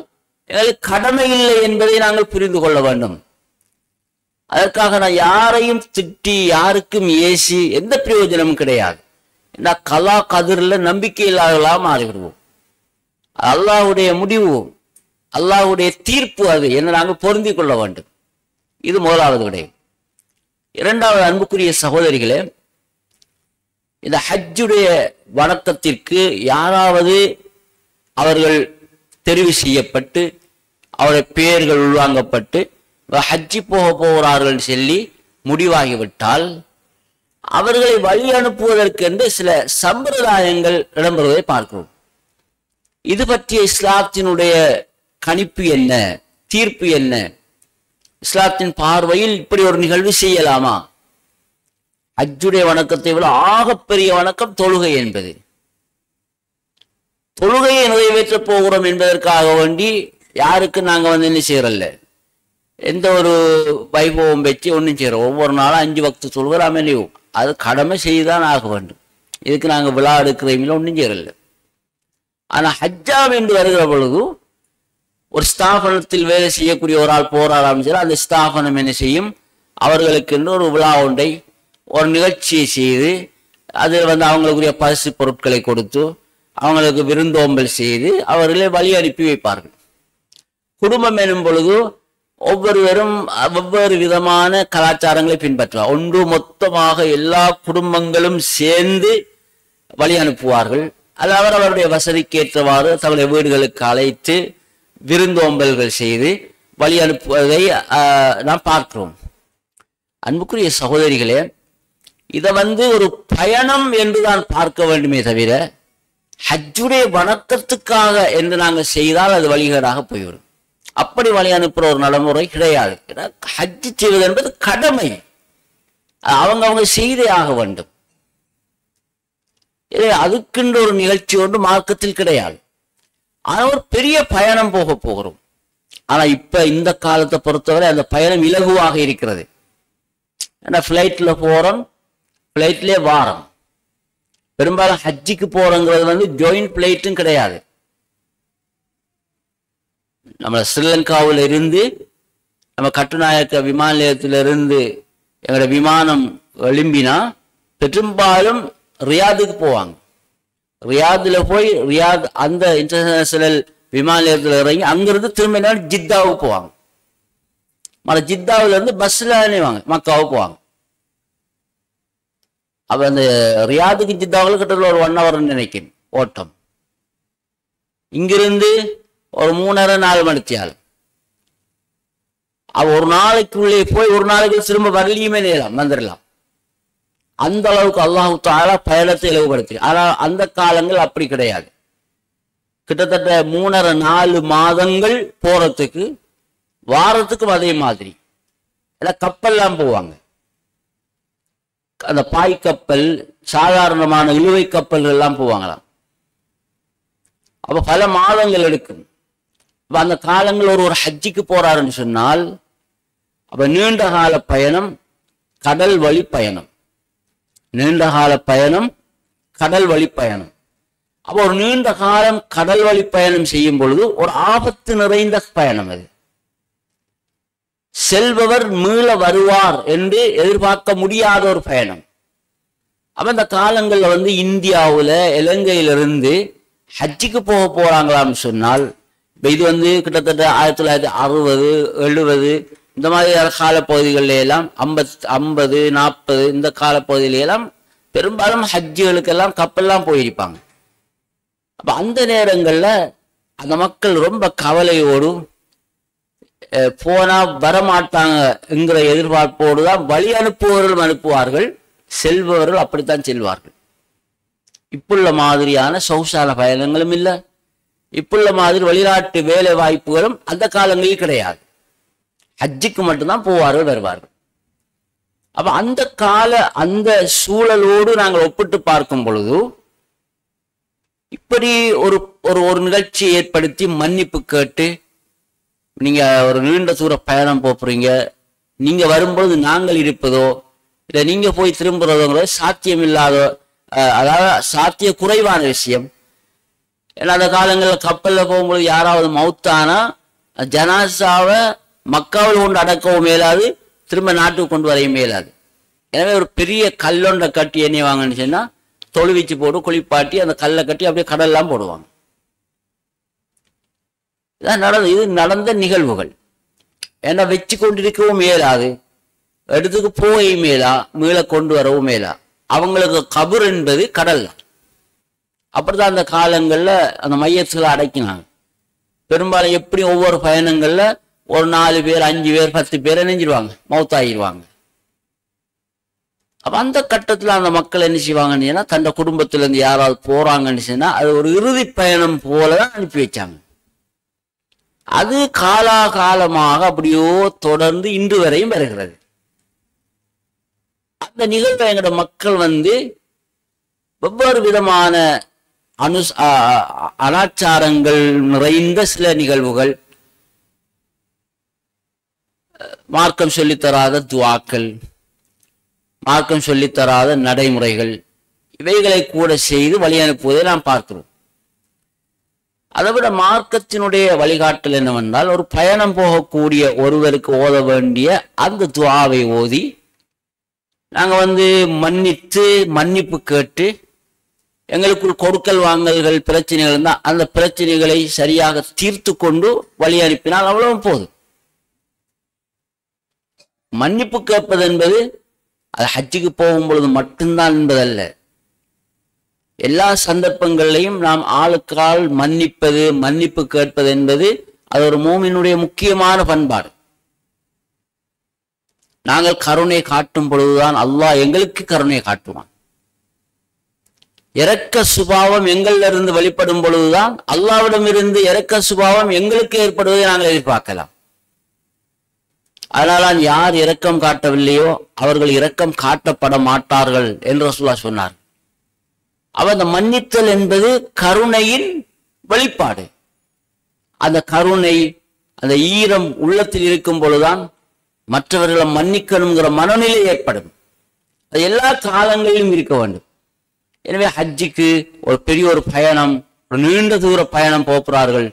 எங்களுக்கு கடமை இல்லை என்பதை நாங்கள் புரிந்து கொள்ள வேண்டும். அதற்காக நான் யாரையும் திட்டி யாருக்கும் ஏசி எந்த பிரயோஜனமும் கிடையாது. கலா கதிரில் நம்பிக்கை இல்லாதவர்களாக மாறிவிடுவோம். அல்லாஹ்வுடைய முடிவு, அல்லாஹ்வுடைய தீர்ப்பு அது என்று நாங்கள் பொருந்திக் கொள்ள வேண்டும். இது முதலாவது விடயம். இரண்டாவது, அன்புக்குரிய சகோதரிகளே, இந்த ஹஜ்ஜுடைய வணக்கத்திற்கு யாராவது அவர்கள் தெரிவு செய்யப்பட்டு அவருடைய பெயர்கள் உள்வாங்கப்பட்டு ஹஜ்ஜி போகிறார்கள் சொல்லி முடிவாகிவிட்டால் அவர்களை வழி அனுப்புவதற்கென்று சில சம்பிரதாயங்கள் இடம்பெறுவதை பார்க்கிறோம். இது பற்றிய இஸ்லாத்தினுடைய கணிப்பு என்ன, தீர்ப்பு என்ன? இஸ்லாத்தின் பார்வையில் இப்படி ஒரு நிகழ்வு செய்யலாமா? ஹஜ்ஜுடைய வணக்கத்தை விட ஆகப்பெரிய வணக்கம் தொழுகை என்பது. தொழுகையை நிறைவேற்றப் போகிறோம் என்பதற்காக வேண்டி யாருக்கு நாங்க என்ன செய்யறல்ல, எந்த ஒரு வைபவம் வச்சு ஒன்றும் செய்யறோம். ஒவ்வொரு நாளும் 5 வக்து தொழுகிறோம், அது கடமை செய்துதான் ஆக வேண்டும். இதுக்கு நாங்கள் விழா எடுக்கிறீங்களோ ஒன்றும் செய்யறல்ல. ஆனா ஹஜ்ஜாம் என்று வருகிற பொழுது ஒரு ஸ்தாபனத்தில் வேலை செய்யக்கூடிய ஒரு ஆள் போராடாமல் சரி, அந்த ஸ்தாபனம் என்ன செய்யும், அவர்களுக்கு என்று ஒரு விழா ஒன்றை, ஒரு நிகழ்ச்சியை செய்து அதில் அவங்களுக்குரிய பரிசு பொருட்களை கொடுத்து அவங்களுக்கு விருந்தோம்பல் செய்து அவர்களை வழி அனுப்பி வைப்பார்கள். குடும்பம் எனும் பொழுது ஒவ்வொருவரும் ஒவ்வொரு விதமான கலாச்சாரங்களை பின்பற்றுவார். ஒன்று மொத்தமாக எல்லா குடும்பங்களும் சேர்ந்து வழி அனுப்புவார்கள். அது அவருடைய வசதிக்கேற்றவாறு தங்களுடைய வீடுகளுக்கு அழைத்து விருந்தோம்பல்கள் செய்து வழி அனுப்புவதை நாம் பார்க்கிறோம். அன்புக்குரிய சகோதரிகளே, இதை ஒரு பயணம் என்று தான் பார்க்க வேண்டுமே தவிர ஹஜ்ஜுடைய வணக்கத்துக்காக என்று நாங்கள் செய்தால் அது வழிகேடாக போய்விடும். அப்படி வழி அனுப்புற ஒரு நடைமுறை கிடையாது. ஹஜ்ஜு செய்வது என்பது கடமை, அவங்க செய்தே ஆக வேண்டும். அதுக்கென்று ஒரு நிகழ்ச்சி ஒன்று மார்க்கத்தில் கிடையாது. ஆனால் ஒரு பெரிய பயணம் போகிறோம். ஆனா இப்ப இந்த காலத்தை பொறுத்தவரை அந்த பயணம் இலகுவாக இருக்கிறது. ஏன்னா ஃபிளைட்ல போறோம், ஃபிளைட்லேயே வாரம். பெரும்பாலும் ஹஜ்ஜிக்கு போறோங்கிறது ஜாயிண்ட் பிளைட்டும் கிடையாது. நம்ம ஸ்ரீலங்காவில் இருந்து நம்ம கட்டுநாயக்க விமான நிலையத்திலிருந்து எங்களோட விமானம் எழும்பினா பெரும்பாலும் ரியாதுக்கு போவாங்க. ரியாதுல போய் ரியாத் அந்த இன்டர்நேஷனல் விமான நிலையத்தில் இறங்கி அங்கிருந்து திரும்ப ஜித்தாவுக்கு போவாங்க. ஜித்தாவில இருந்து பஸ்ல வாங்க மக்காவுக்கு போவாங்க. அப்ப அந்த ரியாதுக்கு ஜித்தாவில் கிட்ட ஒரு 1 hour நினைக்கிறேன் ஓட்டம். இங்கிருந்து ஒரு 3.5-4 மணித்தியால். அவ ஒரு நாளைக்குள்ளே போய் ஒரு நாளைக்கு திரும்ப வரலியுமே நேரம் வந்துடலாம். அந்த அளவுக்கு அல்லாஹ் தஆலா பயணத்தை இலகுபடுத்தி. ஆனால் அந்த காலங்கள் அப்படி கிடையாது. கிட்டத்தட்ட 3.5-4 மாதங்கள் போறதுக்கு, வாரத்துக்கும் அதே மாதிரி எல்லாம் கப்பல்லாம் போவாங்க. அந்த பாய்க்கப்பல், சாதாரணமான இழுவை கப்பல்கள் எல்லாம் போவாங்களாம். அப்ப பல மாதங்கள் எடுக்கும். அப்ப அந்த காலங்கள் ஒரு ஹஜ்ஜிக்கு போறாருன்னு சொன்னால் அப்ப நீண்ட கால பயணம், கடல் வழி பயணம். நீண்ட கால பயணம், கடல் வழி பயணம். அப்போ ஒரு நீண்ட காலம் கடல் வழி பயணம் செய்யும் பொழுது ஒரு ஆபத்து நிறைந்த பயணம் அது. செல்பவர் மீள வருவார் என்று எதிர்பார்க்க முடியாத ஒரு பயணம். அப்ப இந்த காலங்கள்ல இந்தியாவுல இலங்கையிலிருந்து ஹஜ்ஜிக்கு போறாங்களான்னு சொன்னால் இது கிட்டத்தட்ட 1960, 70 இந்த மாதிரி காலப்பகுதிகளில் எல்லாம் 50, 40 இந்த காலப்பகுதியில எல்லாம் பெரும்பாலும் ஹஜ்ஜுகளுக்கெல்லாம் கப்பல்லாம் போயிருப்பாங்க. அப்ப அந்த நேரங்கள்ல அந்த மக்கள் ரொம்ப கவலையோடு போனா வரமாட்டாங்க என்கிற எதிர்பார்ப்போடு தான் வழி அனுப்புபவர்களும் அனுப்புவார்கள், செல்பவர்கள் அப்படித்தான் செல்வார்கள். இப்புள்ள மாதிரியான சொகுசான பயணங்களும் இல்லை, இப்புள்ள மாதிரி வெளிநாட்டு வேலை வாய்ப்புகளும் அந்த காலங்களில் கிடையாது. ஹஜ்ஜுக்கு மட்டும்தான் போவார்கள் வருவார்கள். அப்ப அந்த கால அந்த சூழலோடு நாங்கள் ஒப்பிட்டு பார்க்கும் பொழுது இப்படி ஒரு ஒரு நிகழ்ச்சியை ஏற்படுத்தி மன்னிப்பு கேட்டு நீங்க ஒரு நீண்ட தூர பயணம் போறீங்க, நீங்க வரும்பொழுது நாங்கள் இருப்பதோ இல்லை நீங்க போய் திரும்புறதோங்கிறது சாத்தியம் இல்லாத, அதாவது சாத்திய குறைவான விஷயம். ஏன்னா அந்த காலங்களில் கப்பலில் போகும்போது யாராவது மௌத்தானா ஜனாசாவை மக்காவில் கொண்டு அடக்கவும் மேலாது, திரும்ப நாட்டுக்கு கொண்டு வரையும் மேலாது. எனவே ஒரு பெரிய கல்லொண்டை கட்டி எண்ணெய் வாங்கன்னு சொன்னா தொழுவிச்சு போட்டு குளிப்பாட்டி அந்த கல்லை கட்டி அப்படியே கடல்லாம் போடுவாங்க. இது நடந்த நிகழ்வுகள். ஏன்னா வச்சு கொண்டிருக்கவும் மேலாது, இடத்துக்கு போகவும் மேலா, மீள கொண்டு வரவும் மேலா. அவங்களுக்கு கபர் என்பது கடல். அப்படிதான் அந்த காலங்கள்ல அந்த மையத்துல அடைக்கினாங்க. பெரும்பாலும் எப்படி ஒவ்வொரு பயணங்கள்ல ஒரு 4 பேர் 5 பேர் 10 பேர் நினைஞ்சிருவாங்க, மௌத்தாகிடுவாங்க. அப்ப அந்த கட்டத்துல அந்த மக்கள் என்ன செய்வாங்கன்னு சொன்னா தன்னை குடும்பத்துல இருந்து யாராவது போறாங்கன்னு சொன்னா அது ஒரு இறுதி பயணம் போலதான் அனுப்பி வச்சாங்க. அது காலாகாலமாக அப்படியோ தொடர்ந்து இன்று வரையும் வருகிறது. அந்த நிகழ்வை எங்களோட மக்கள் வெவ்வேறு விதமான அனாச்சாரங்கள் நிறைந்த சில நிகழ்வுகள், மார்க்கம் சொல்லித்தராத துவாக்கள், மார்க்கம் சொல்லித்தராத நடைமுறைகள், இவைகளை கூட செய்து வழி அனுப்புவதை நாம் பார்க்கிறோம். அதை விட மார்க்கத்தினுடைய வழிகாட்டல் என்னவென்றால் ஒரு பயணம் போகக்கூடிய ஒருவருக்கு ஓத வேண்டிய அந்த துஆவை ஓதி நாங்க மன்னித்து மன்னிப்பு கேட்டு எங்களுக்குள் கொடுக்கல் வாங்கல்கள் பிரச்சனைகள் இருந்தால் அந்த பிரச்சனைகளை சரியாக தீர்த்து கொண்டு வழி அனுப்பினால் அவ்வளவு போதும். மன்னிப்பு கேட்பது என்பது அது ஹஜ்ஜுக்கு போகும் பொழுது மட்டும்தான் என்பதல்ல. எல்லா சந்தர்ப்பங்களிலையும் நாம் ஆளுக்கால் மன்னிப்பது, மன்னிப்பு கேட்பது என்பது அது ஒரு மூமினுடைய முக்கியமான பண்பாடு. நாங்கள் கருணை காட்டும் பொழுதுதான் அல்லாஹ் எங்களுக்கு கருணை காட்டுவான். இரக்க சுபாவம் எங்களிலிருந்து வெளிப்படும் பொழுதுதான் அல்லாஹ்விடமிருந்து இரக்க சுபாவம் எங்களுக்கு ஏற்படுவதை நாங்கள் எதிர்பார்க்கலாம். அதனால்தான் யார் இரக்கம் காட்டவில்லையோ அவர்கள் இரக்கம் காட்டப்பட மாட்டார்கள் என்று ரசூலுல்லாஹ் சொன்னார். அந்த மன்னித்தல் என்பது கருணையின் வெளிப்பாடு. அந்த கருணை, அந்த ஈரம் உள்ளத்தில் இருக்கும் பொழுதுதான் மற்றவர்களை மன்னிக்கணுங்கிற மனநிலை ஏற்படும். அது எல்லா காலங்களிலும் இருக்க வேண்டும். எனவே ஹஜ்ஜுக்கு ஒரு பெரிய ஒரு பயணம், ஒரு நீண்ட தூர பயணம் போகிறார்கள்,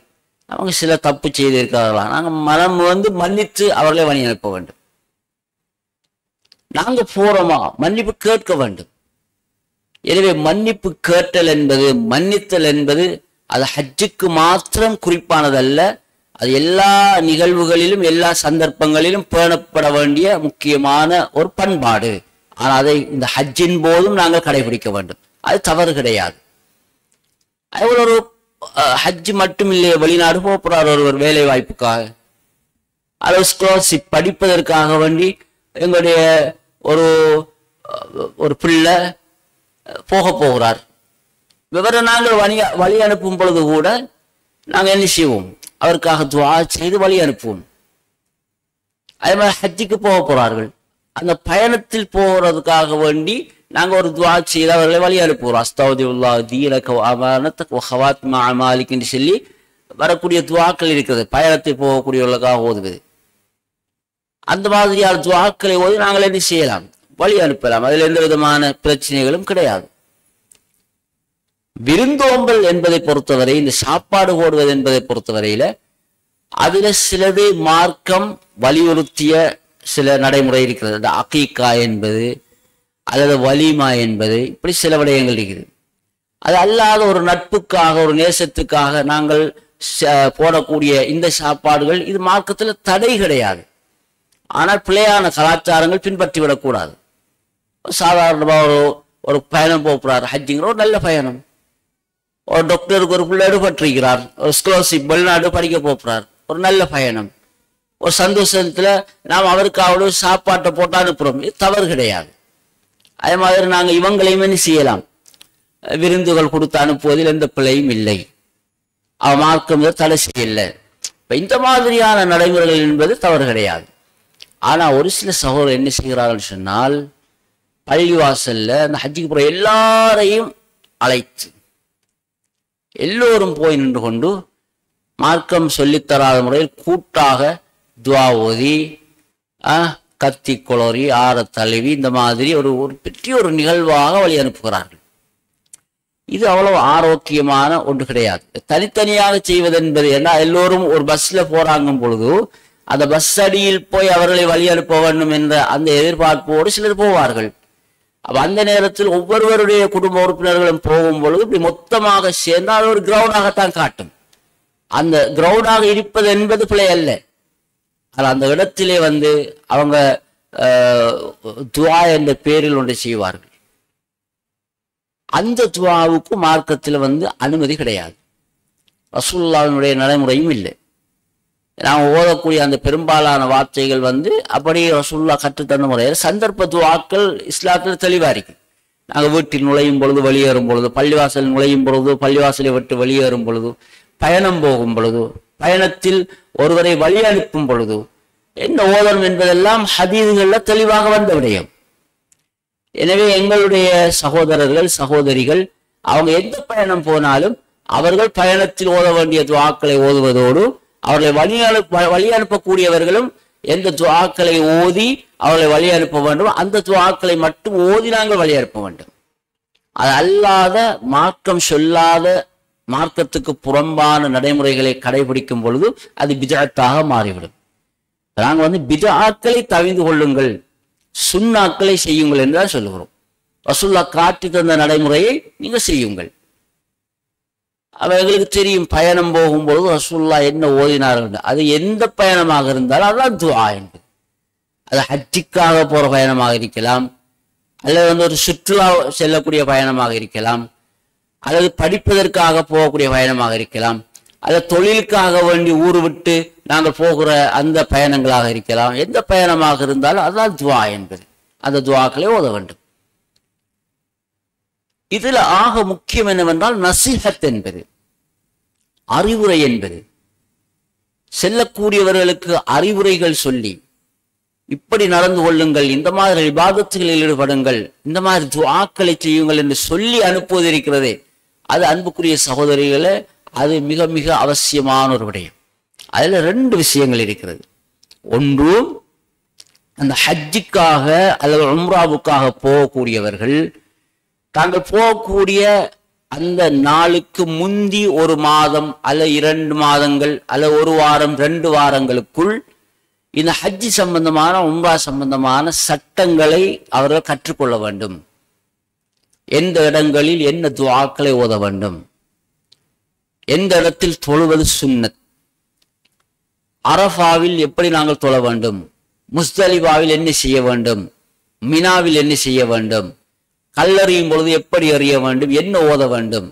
அவங்க சில தப்பு செய்திருக்கிறார்களா, நாங்கள் மனம் மன்னித்து அவர்களை வழி அனுப்ப வேண்டும். நாங்க போறோமா மன்னிப்பு கேட்க வேண்டும். எனவே மன்னிப்பு கேட்டல் என்பது, மன்னித்தல் என்பது அது ஹஜ்ஜுக்கு மாத்திரம் குறிப்பானதல்ல. அது எல்லா நிகழ்வுகளிலும் எல்லா சந்தர்ப்பங்களிலும் பேணப்பட வேண்டிய முக்கியமான ஒரு பண்பாடு. ஆனால் அதை இந்த ஹஜ்ஜின் போதும் நாங்கள் கடைபிடிக்க வேண்டும். அது தவறு கிடையாது. அதுபோல ஒரு ஹஜ் மட்டும் இல்லையே, வெளிநாடு போகிறார் ஒரு வேலை வாய்ப்புக்காக, அல்லது ஸ்காலர்ஷிப் படிப்பதற்காக வேண்டி எங்களுடைய ஒரு பிள்ளை போகிறார். விவர நாங்கள் வழி அனுப்பும் பொழுது கூட நாங்கள் என்ன செய்வோம், அவருக்காக துஆ செய்து வழி அனுப்புவோம். அதே மாதிரி ஹஜ்ஜுக்கு போகிறார்கள், அந்த பயணத்தில் போகிறதுக்காக வேண்டி நாங்கள் ஒரு துஆ செய்து அவர்களை வழி அனுப்புகிறோம். அஸ்தௌதியுல்லாஹ் தீனக வ அமானதக வ ஹவாத்திம அமாலிக் என்று சொல்லி வரக்கூடிய துஆக்கள் இருக்கிறது, பயணத்தில் போகக்கூடியவர்களுக்காக ஓதுவது. அந்த மாதிரியான துஆக்களை ஓதி நாங்கள் என்ன செய்யலாம், வழி அனுப்பலாம். அதில் எந்த விதமான பிரச்சனைகளும் கிடையாது. விருந்தோம்பல் என்பதை பொறுத்தவரை, இந்த சாப்பாடு போடுவது என்பதை பொறுத்தவரையில அதுல சிலது மார்க்கம் வலியுறுத்திய சில நடைமுறை இருக்கிறது. அந்த அகீகா என்பது அல்லது வலிமா என்பது, இப்படி சில விடயங்கள் இருக்குது. அது அல்லாத ஒரு நட்புக்காக ஒரு நேசத்துக்காக நாங்கள் போடக்கூடிய இந்த சாப்பாடுகள் இது மார்க்கத்தில் தடை கிடையாது. ஆனால் பிழையான கலாச்சாரங்கள் பின்பற்றி விடக்கூடாது. சாதாரணமாக ஒரு பயணம் போகிறார், ஹஜ்ஜிங்கிற ஒரு நல்ல பயணம். ஒரு டாக்டருக்கு ஒரு பிள்ளை எடுபட்டிருக்கிறார், ஒரு ஸ்காலர்ஷிப் வெளிநாடு படிக்க போகிறார், ஒரு நல்ல பயணம். ஒரு சந்தோஷத்துல நாம் அவருக்கு அவ்வளவு சாப்பாட்டை போட்டு அனுப்புறோம், இது தவறு கிடையாது. அதே மாதிரி நாங்கள் இவங்களையும் என்ன செய்யலாம், விருந்துகள் கொடுத்து அனுப்புவதில் எந்த பிழையும் இல்லை. அவன் மார்க்கம் தடை செய்யலை. இப்போ இந்த மாதிரியான நடைமுறைகள் என்பது தவறு கிடையாது. ஆனால் ஒரு சில சகோதரர் என்ன செய்கிறார்கள் சொன்னால், பள்ளிவாசல்ல அந்த ஹஜ்ஜுக்கு போகிற எல்லாரையும் அழைத்து எல்லோரும் போய் நின்று கொண்டு மார்க்கம் சொல்லித்தராத முறையில் கூட்டாக துஆ ஓதி கத்தி குளறி ஆற தழுவி இந்த மாதிரி ஒரு பெரிய ஒரு நிகழ்வாக வழி அனுப்புகிறார்கள். இது அவ்வளவு ஆரோக்கியமான ஒன்று கிடையாது. தனித்தனியாக செய்வது என்பது என்ன, எல்லோரும் ஒரு பஸ்ல போறாங்கும் பொழுது அந்த பஸ் அடியில் போய் அவர்களை வழி அனுப்ப வேண்டும் என்ற அந்த எதிர்பார்ப்போடு சிலர் போவார்கள். அப்ப அந்த நேரத்தில் ஒவ்வொருவருடைய குடும்ப உறுப்பினர்களும் போகும் பொழுது இப்படி மொத்தமாக சேர்ந்தால் ஒரு கிரவுண்டாகத்தான் காட்டும். அந்த கிரவுண்டாக இருப்பது என்பது பிழை அல்ல. ஆனால் அந்த இடத்திலே அவங்க துஆ என்ற பேரில் ஒன்றை செய்வார்கள். அந்த துஆவுக்கு மார்க்கத்தில் அனுமதி கிடையாது, ரசூலுல்லாஹ்வினுடைய நடைமுறையும் இல்லை. நாம் ஓதக்கூடிய அந்த பெரும்பாலான வார்த்தைகள் அப்படி ரசூலுல்லாஹ் கற்றுத்தந்த முறையில் சந்தர்ப்ப துஆக்கள் இஸ்லாத்தில் தெளிவாக இருக்கு. நாங்கள் வீட்டில் நுழையும் பொழுது, வெளியேறும் பொழுது, பள்ளிவாசல் நுழையும் பொழுது, பள்ளிவாசலை விட்டு வெளியேறும் பொழுது, பயணம் போகும் பொழுது, பயணத்தில் ஒருவரை வழி அனுப்பும் பொழுது என்ன ஓதணும் என்பதெல்லாம் ஹதீஸ்களில் தெளிவாக வந்த விடயம். எனவே எங்களுடைய சகோதரர்கள் சகோதரிகள் அவங்க எந்த பயணம் போனாலும் அவர்கள் பயணத்தில் ஓத வேண்டிய துஆக்களை ஓதுவதோடு அவர்களை வழி அனுப்பக்கூடியவர்களும் எந்த துஆக்களை ஓதி அவர்களை வழி அனுப்ப வேண்டும், அந்த துஆக்களை மட்டும் ஓதி நாங்கள் வழி அனுப்ப வேண்டும். அது அல்லாத மார்க்கம் சொல்லாத மார்க்கத்துக்கு புறம்பான நடைமுறைகளை கடைபிடிக்கும் பொழுது அது பிதஅத்தாக மாறிவிடும். நாங்கள் பிதஅத்களை தவிர்த்து கொள்ளுங்கள், சுன்னாக்களை செய்யுங்கள் என்றுதான் சொல்லுகிறோம். ரசூலுல்லாஹ் காட்டி தந்த நடைமுறையை நீங்கள் செய்யுங்கள். அவர்களுக்கு தெரியும் பயணம் போகும்பொழுது ரசூலுல்லாஹ் என்ன ஓதினார்கள். அது எந்த பயணமாக இருந்தாலும் அதுதான் துஆ என்பது. அது ஹஜ்ஜுக்காக போற பயணமாக இருக்கலாம், அல்லது ஒரு சுற்றுலா செல்லக்கூடிய பயணமாக இருக்கலாம், அல்லது படிப்பதற்காக போகக்கூடிய பயணமாக இருக்கலாம், அல்லது தொழிலுக்காக வேண்டி ஊர் விட்டு நாங்கள் போகிற அந்த பயணங்களாக இருக்கலாம். எந்த பயணமாக இருந்தாலும் அதுதான் துஆ என்பது. அந்த துஆக்களை ஓத வேண்டும். இதுல ஆக முக்கியம் என்னவென்றால் நசீஹத் என்பது, அறிவுரை என்பது. செல்லக்கூடியவர்களுக்கு அறிவுரைகள் சொல்லி இப்படி நடந்து கொள்ளுங்கள், இந்த மாதிரி இபாதத்துகளில் ஈடுபடுங்கள், இந்த மாதிரி துஆக்களை செய்யுங்கள் என்று சொல்லி அனுப்புவது இருக்கிறதே, அது அன்புக்குரிய சகோதரிகளை அது மிக மிக அவசியமான ஒரு விடயம். அதுல 2 விஷயங்கள் இருக்கிறது. ஒன்று, அந்த ஹஜ்ஜுக்காக அல்லது உம்ராவுக்காக போகக்கூடியவர்கள் தாங்கள் போகக்கூடிய அந்த நாளுக்கு முந்தி 1 மாதம் அல்ல 2 மாதங்கள் அல்ல 1 வாரம் 2 வாரங்களுக்குள் இந்த ஹஜ்ஜி சம்பந்தமான உம்ரா சம்பந்தமான சட்டங்களை அவர்கள் கற்றுக்கொள்ள வேண்டும். எந்த இடங்களில் என்ன துஆக்களை ஓத வேண்டும், எந்த இடத்தில் தொழுவது சுன்னத், அரஃபாவில் எப்படி நாங்கள் தொழ வேண்டும், முஸ்தலிஃபாவில் என்ன செய்ய வேண்டும், மினாவில் என்ன செய்ய வேண்டும், கல்லறியும் பொழுது எப்படி அறிய வேண்டும், என்ன ஓத வேண்டும்,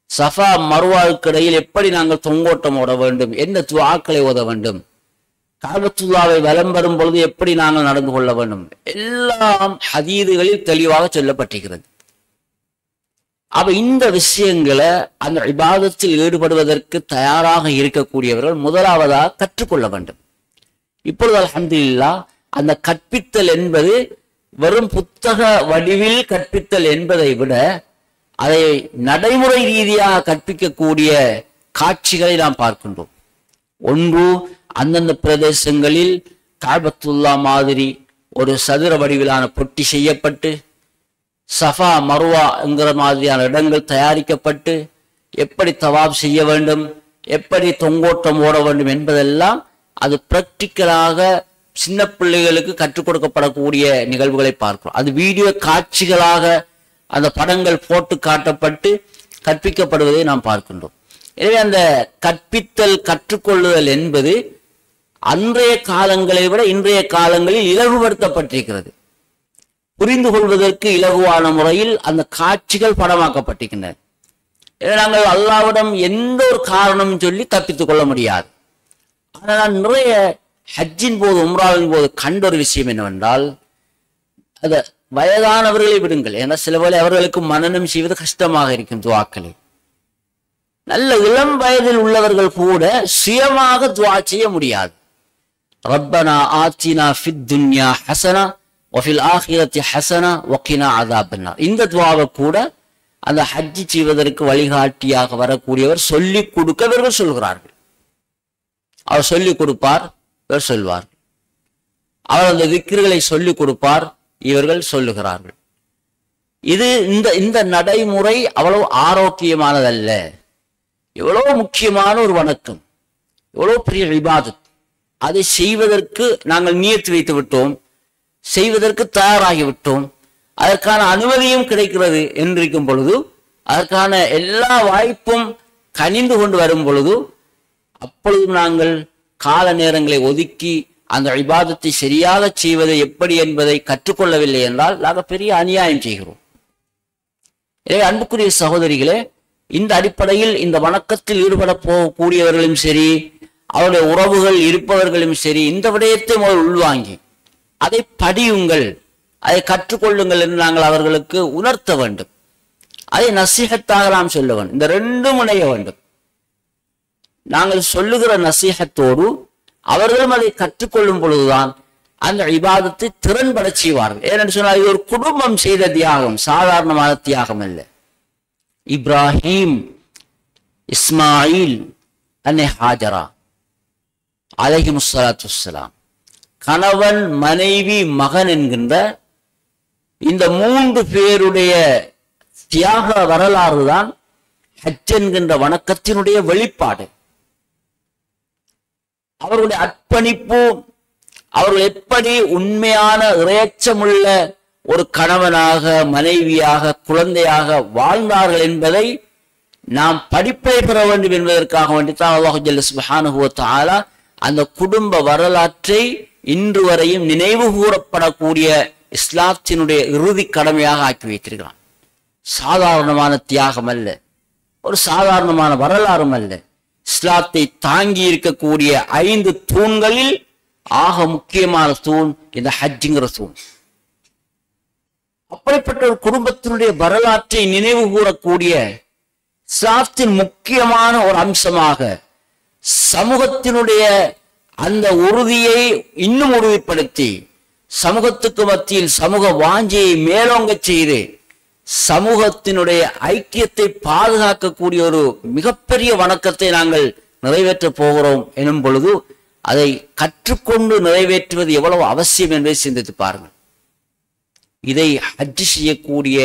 சஃபா மர்வாவுக்கிடையில் எப்படி நாங்கள் தொங்கோட்டம் ஓட வேண்டும், என்ன துஆக்களை ஓத வேண்டும், காபத்துல்லாவை வலம் வரும் பொழுது எப்படி நாங்கள் நடந்து கொள்ள வேண்டும், எல்லாம் ஹதீதுகளில் தெளிவாக சொல்லப்பட்டிருக்கிறது. அப்ப இந்த விஷயங்களை அந்த இபாதத்தில் ஈடுபடுவதற்கு தயாராக இருக்கக்கூடியவர்கள் முதலாவதாக கற்றுக்கொள்ள வேண்டும். இப்பொழுது அல்ஹம்துலில்லாஹ் அந்த கற்பித்தல் என்பது வெறும் புத்தக வடிவில் கற்பித்தல் என்பதை விட அதை நடைமுறை ரீதியாக கற்பிக்கக்கூடிய காட்சிகளை நாம் பார்க்கின்றோம். ஒன்று, அந்தந்த பிரதேசங்களில் காபத்துல்லா மாதிரி ஒரு சதுர வடிவிலான பொட்டி செய்யப்பட்டு சஃபா மர்வா என்கிற மாதிரியான இடங்கள் தயாரிக்கப்பட்டு எப்படி தவாப் செய்ய வேண்டும், எப்படி தொங்கோட்டம் ஓட வேண்டும் என்பதெல்லாம் அது பிராக்டிக்கலாக சின்ன பிள்ளைகளுக்கு கற்றுக் கொடுக்கப்படக்கூடிய நிகழ்வுகளை பார்க்கிறோம். அது வீடியோ காட்சிகளாக அந்த படங்கள் போட்டு காட்டப்பட்டு கற்பிக்கப்படுவதை நாம் பார்க்கின்றோம். எனவே அந்த கற்பித்தல் கற்றுக்கொள்ளுதல் என்பது அன்றைய காலங்களை விட இன்றைய காலங்களில் இலகுபடுத்தப்பட்டிருக்கிறது. புரிந்து கொள்வதற்கு இலகுவான முறையில் அந்த காட்சிகள் படமாக்கப்பட்டிருக்கின்றன. நாங்கள் அல்லாஹ்விடம் எந்த ஒரு காரணமும் சொல்லி தப்பித்துக் கொள்ள முடியாது. ஆனால் நான் நிறைய ஹஜ்ஜின் போது உம்ராவின் போது கண்ட ஒரு விஷயம் என்னவென்றால், அத வயதானவர்களை விடுங்கள், ஏன்னா சில வேளை அவர்களுக்கு மனனம் செய்வது கஷ்டமாக இருக்கும் துஆக்களை. நல்ல இளம் வயதில் உள்ளவர்கள் கூட சுயமாக துஆ செய்ய முடியாது. ரப்பனா ஆத்தினா ஃபித் துன்யா ஹஸனா வஃபில் ஆখিরাতি ஹஸனா வகினா அஸாபன்னார். இந்த துஆவை கூட அந்த ஹஜ் செய்வதற்கு வழிகாட்டியாக வரக்கூடியவர் சொல்லிக் கொடுக்க இவர்கள் சொல்கிறார்கள். அவர் சொல்லிக் கொடுப்பார், இவர் சொல்வார். அவர் அந்த திக்ருகளை சொல்லிக் கொடுப்பார், இவர்கள் சொல்லுகிறார்கள். இது இந்த நடைமுறை அவ்வளவு ஆரோக்கியமானதல்ல. எவ்வளவு முக்கியமான ஒரு வணக்கம், எவ்வளவு பெரிய இபாதத். அதை செய்வதற்கு நாங்கள் நியத்து வைத்து விட்டோம், செய்வதற்கு தயாராகிவிட்டோம், அதற்கான அனுமதியும் கிடைக்கிறது என்றிருக்கும் பொழுது, அதற்கான எல்லா வாய்ப்பும் கனிந்து கொண்டு வரும் பொழுது, அப்பொழுது நாங்கள் கால நேரங்களை ஒதுக்கி அந்த இபாதத்தை சரியாக செய்வதை எப்படி என்பதை கற்றுக்கொள்ளவில்லை என்றால் நாங்கள் பெரிய அநியாயம் செய்கிறோம். எனவே அன்புக்குரிய சகோதரிகளே, இந்த அடிப்படையில் இந்த வணக்கத்தில் ஈடுபட போகக்கூடியவர்களும் சரி, அவருடைய உறவுகள் இருப்பவர்களும் சரி, இந்த விடயத்தை முதல் உள்வாங்கி அதை படியுங்கள், அதை கற்றுக்கொள்ளுங்கள் என்று நாங்கள் அவர்களுக்கு உணர்த்த வேண்டும். அதை நசீஹத்தாக நாம் சொல்ல வேண்டும். இந்த ரெண்டும் இணைய வேண்டும். நாங்கள் சொல்லுகிற நசீஹத்தோடு அவர்களும் அதை கற்றுக்கொள்ளும் பொழுதுதான் அந்த இபாதத்தை திறன்பட செய்வார்கள். ஏனென்று சொன்னால் இது ஒரு குடும்பம் செய்த தியாகம், சாதாரணமான தியாகம் அல்ல. இப்ராஹிம், இஸ்மாயில், அன்னை ஹாஜரா அலைஹிமுஸ்ஸலாத்து வஸ்ஸலாம், கணவன் மனைவி மகன் என்கின்ற இந்த 3 பேருடைய தியாக வரலாறு தான் ஹஜ் என்கின்ற வணக்கத்தினுடைய வெளிப்பாடு. அவர்களுடைய அர்ப்பணிப்பு, அவர்கள் எப்படி உண்மையான இறையச்சமுள்ள ஒரு கணவனாக, மனைவியாக, குழந்தையாக வாழ்ந்தார்கள் என்பதை நாம் படிப்பை பெற வேண்டும் என்பதற்காக வேண்டித்தான் அல்லாஹ் ஜல்ல சுப்ஹானஹு வ தஆலா அந்த குடும்ப வரலாற்றை இன்று வரையும் நினைவு கூறப்படக்கூடிய இஸ்லாத்தினுடைய இறுதி கடமையாக ஆக்கி வைத்திருக்கிறான். சாதாரணமான தியாகம் அல்ல, ஒரு சாதாரணமான வரலாறும் அல்ல. இஸ்லாத்தை தாங்கி இருக்கக்கூடிய 5 தூண்களில் ஆக முக்கியமான தூண் இந்த ஹஜ்ஜுங்கிற தூண். அப்படிப்பட்ட ஒரு குடும்பத்தினுடைய வரலாற்றை நினைவு கூறக்கூடிய இஸ்லாத்தின் முக்கியமான ஒரு அம்சமாக சமூகத்தினுடைய அந்த உறுதியை இன்னும் உறுதிப்படுத்தி, சமூகத்துக்கு மத்தியில் சமூக வாஞ்சையை மேலோங்க செய்து, சமூகத்தினுடைய ஐக்கியத்தை பாதுகாக்கக்கூடிய ஒரு மிகப்பெரிய வணக்கத்தை நாங்கள் நிறைவேற்ற போகிறோம் எனும் பொழுது அதை கற்றுக்கொண்டு நிறைவேற்றுவது எவ்வளவு அவசியம் என்பதை சிந்தித்து பாருங்கள். இதை ஹஜ் செய்யக்கூடிய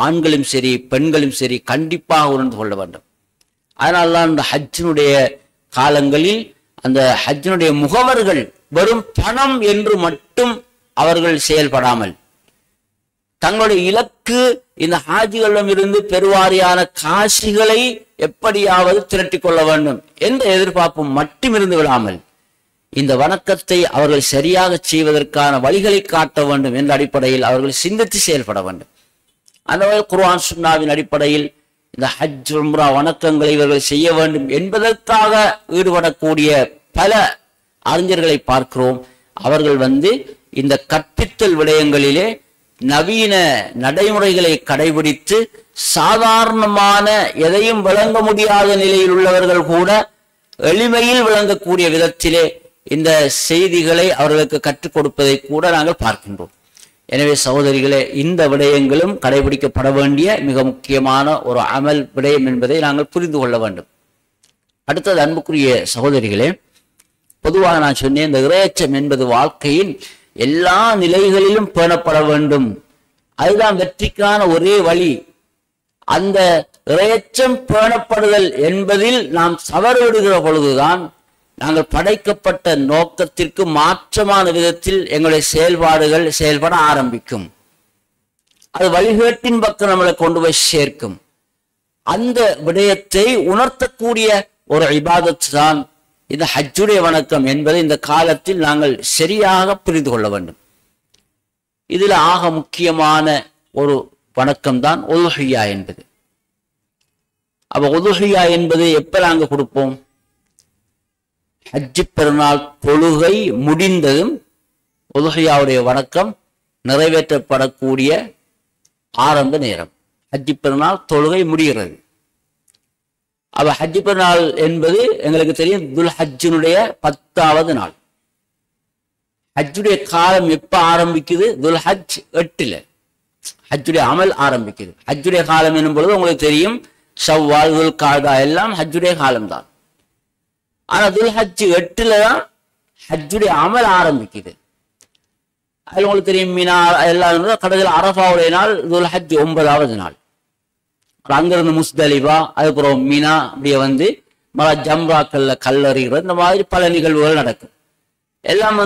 ஆண்களும் சரி பெண்களும் சரி கண்டிப்பாக உணர்ந்து கொள்ள வேண்டும். அதனால்தான் இந்த ஹஜ்ஜினுடைய காலங்களில் அந்த ஹஜ்ஜினுடைய முகவர்கள் வெறும் பணம் என்று மட்டும் அவர்கள் செயல்படாமல் தங்களுடைய இலக்கு இந்த ஹாஜிகளிடம் இருந்து பெருவாரியான காசிகளை எப்படியாவது திரட்டிக் கொள்ள வேண்டும் என்ற எதிர்பார்ப்பு மட்டும் இருந்து விடாமல் இந்த வணக்கத்தை அவர்கள் சரியாக செய்வதற்கான வழிகளை காட்ட வேண்டும் என்ற அடிப்படையில் அவர்கள் சிந்தித்து செயல்பட வேண்டும். அந்த குர்ஆன் சுன்னாவின் அடிப்படையில் இந்த ஹஜ் உம்ரா வணக்கங்களை இவர்கள் செய்ய வேண்டும் என்பதற்காக ஈடுபடக்கூடிய பல அறிஞர்களை பார்க்கிறோம். அவர்கள் இந்த கற்பித்தல் விடயங்களிலே நவீன நடைமுறைகளை கடைபிடித்து சாதாரணமான எதையும் விளங்க முடியாத நிலையில் உள்ளவர்கள் கூட எளிமையில் விளங்கக்கூடிய விதத்திலே இந்த செய்திகளை அவர்களுக்கு கற்றுக் கொடுப்பதை கூட நாங்கள் பார்க்கின்றோம். எனவே சகோதரிகளே, இந்த விடயங்களும் கடைபிடிக்கப்பட வேண்டிய மிக முக்கியமான ஒரு அமல் விடயம் என்பதை நாங்கள் புரிந்து கொள்ள வேண்டும். அடுத்தது அன்புக்குரிய சகோதரிகளே, பொதுவாக நான் சொன்னேன், இந்த இறையச்சம் என்பது வாழ்க்கையின் எல்லா நிலைகளிலும் பேணப்பட வேண்டும். அதுதான் வெற்றிக்கான ஒரே வழி. அந்த இறையச்சம் பேணப்படுதல் என்பதில் நாம் தவறுவிடுகிற பொழுதுதான் நாங்கள் படைக்கப்பட்ட நோக்கத்திற்கு மாற்றமான விதத்தில் எங்களுடைய செயல்பாடுகள் செயல்பட ஆரம்பிக்கும். அது வழிகேட்டின் பக்கம் நம்மளை கொண்டு போய் சேர்க்கும். அந்த விடயத்தை உணர்த்தக்கூடிய ஒரு இபாதத் தான் இந்த ஹஜ்ஜுடைய வணக்கம் என்பதை இந்த காலத்தில் நாங்கள் சரியாக புரிந்து கொள்ள வேண்டும். இதில் ஆக முக்கியமான ஒரு வணக்கம் தான் உதுஹியா என்பது. அப்ப உதுஹியா என்பது எப்ப நாங்கள் கொடுப்போம்? ஹஜ்ஜி பெருநாள் தொழுகை முடிந்ததும் உதுஹியாவுடைய வணக்கம் நிறைவேற்றப்படக்கூடிய ஆரம்ப நேரம். ஹஜ்ஜி பெருநாள் தொழுகை முடிகிறது. அப்ப ஹஜ்ஜி பெருநாள் என்பது எங்களுக்கு தெரியும், துல் ஹஜ்ஜினுடைய 10வது நாள். ஹஜ்ஜுடைய காலம் எப்ப ஆரம்பிக்குது? துல் ஹஜ் 8ல் ஹஜ்ஜுடைய அமல் ஆரம்பிக்குது. ஹஜ்ஜுடைய காலம் என்னும் பொழுது உங்களுக்கு தெரியும், ஷவ்வால், துல் காதா எல்லாம் ஹஜ்ஜுடைய காலம்தான். ஆனா துல் ஹஜ் 8ல் தான் ஹஜ்ஜுடைய அமல் ஆரம்பிக்குது. அதில் உங்களுக்கு தெரியும், மீனா எல்லாம் கடைசியில் அரஃபாவுடைய நாள் துல் ஹஜ் 9வது நாள். அங்கிருந்து முஸ்தலிஃபா, அதுக்கப்புறம் மீனா, அப்படியே ஜம்ராக்கல்ல கல்லறிகிறது, இந்த மாதிரி பல நிகழ்வுகள் நடக்கும். எல்லாம்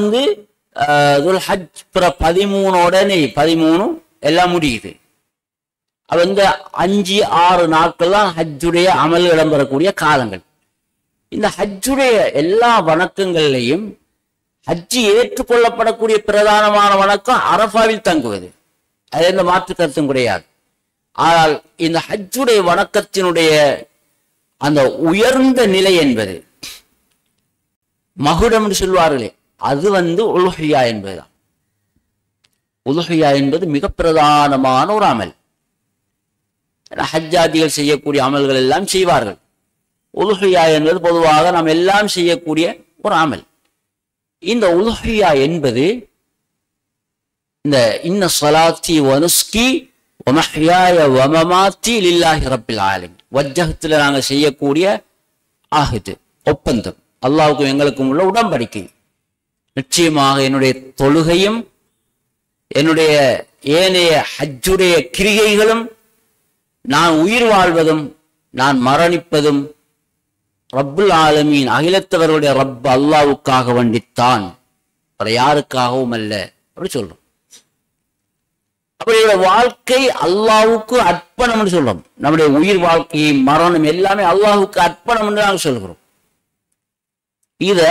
துல் ஹஜ் 13 எல்லாம் முடியுது. அது 5-6 நாட்கள் தான் ஹஜ்ஜுடைய அமல் இடம்பெறக்கூடிய காலங்கள். இந்த ஹஜ்ஜுடைய எல்லா வணக்கங்கள்லையும் ஹஜ்ஜி ஏற்றுக்கொள்ளப்படக்கூடிய பிரதானமான வணக்கம் அரஃபாவில் தங்குவது. அது எந்த மாற்று கருத்தும் கிடையாது. ஆனால் இந்த ஹஜ்ஜுடைய வணக்கத்தினுடைய அந்த உயர்ந்த நிலை என்பது மகுடம் என்று சொல்வார்களே, அது உலுஹியா என்பதுதான். உலுஹியா என்பது மிக பிரதானமான ஒரு அமல். ஹஜ்ஜாதிகள் செய்யக்கூடிய அமல்கள் எல்லாம் செய்வார்கள். உலுஹியா என்பது பொதுவாக நாம் எல்லாம் செய்யக்கூடிய ஒரு அமல். இந்த உலுஹியா என்பது இந்த இன்ன ஸலாத்தி வ நுஸ்கி வ மஹ்யாய வ மமாத்தி லில்லாஹி ரப்பில் ஆலமீன், வஜ்ஜஹத்துல நாங்கள் செய்யக்கூடிய ஆஹிது, ஒப்பந்தம், அல்லாஹ்வுக்கும் எங்களுக்கும் உள்ள உடன்படிக்கை. நிச்சயமாக என்னுடைய தொழுகையும் என்னுடைய ஏனைய ஹஜ்ஜுடைய கிரிகைகளும், நான் உயிர் வாழ்வதும் நான் மரணிப்பதும் ரப்புல் ஆலமீன் அகிலத்தவர்களுடைய ரப் அல்லாஹ்வுக்காக வேண்டித்தான், வேற யாருக்காகவும் அல்ல அப்படி சொல்றோம். அப்படியோட வாழ்க்கை அல்லாஹ்வுக்கு அர்ப்பணம் என்று சொல்றோம். நம்முடைய உயிர் வாழ்க்கையை, மரணம் எல்லாமே அல்லாஹ்வுக்கு அர்ப்பணம் என்று நாங்கள் சொல்கிறோம். இத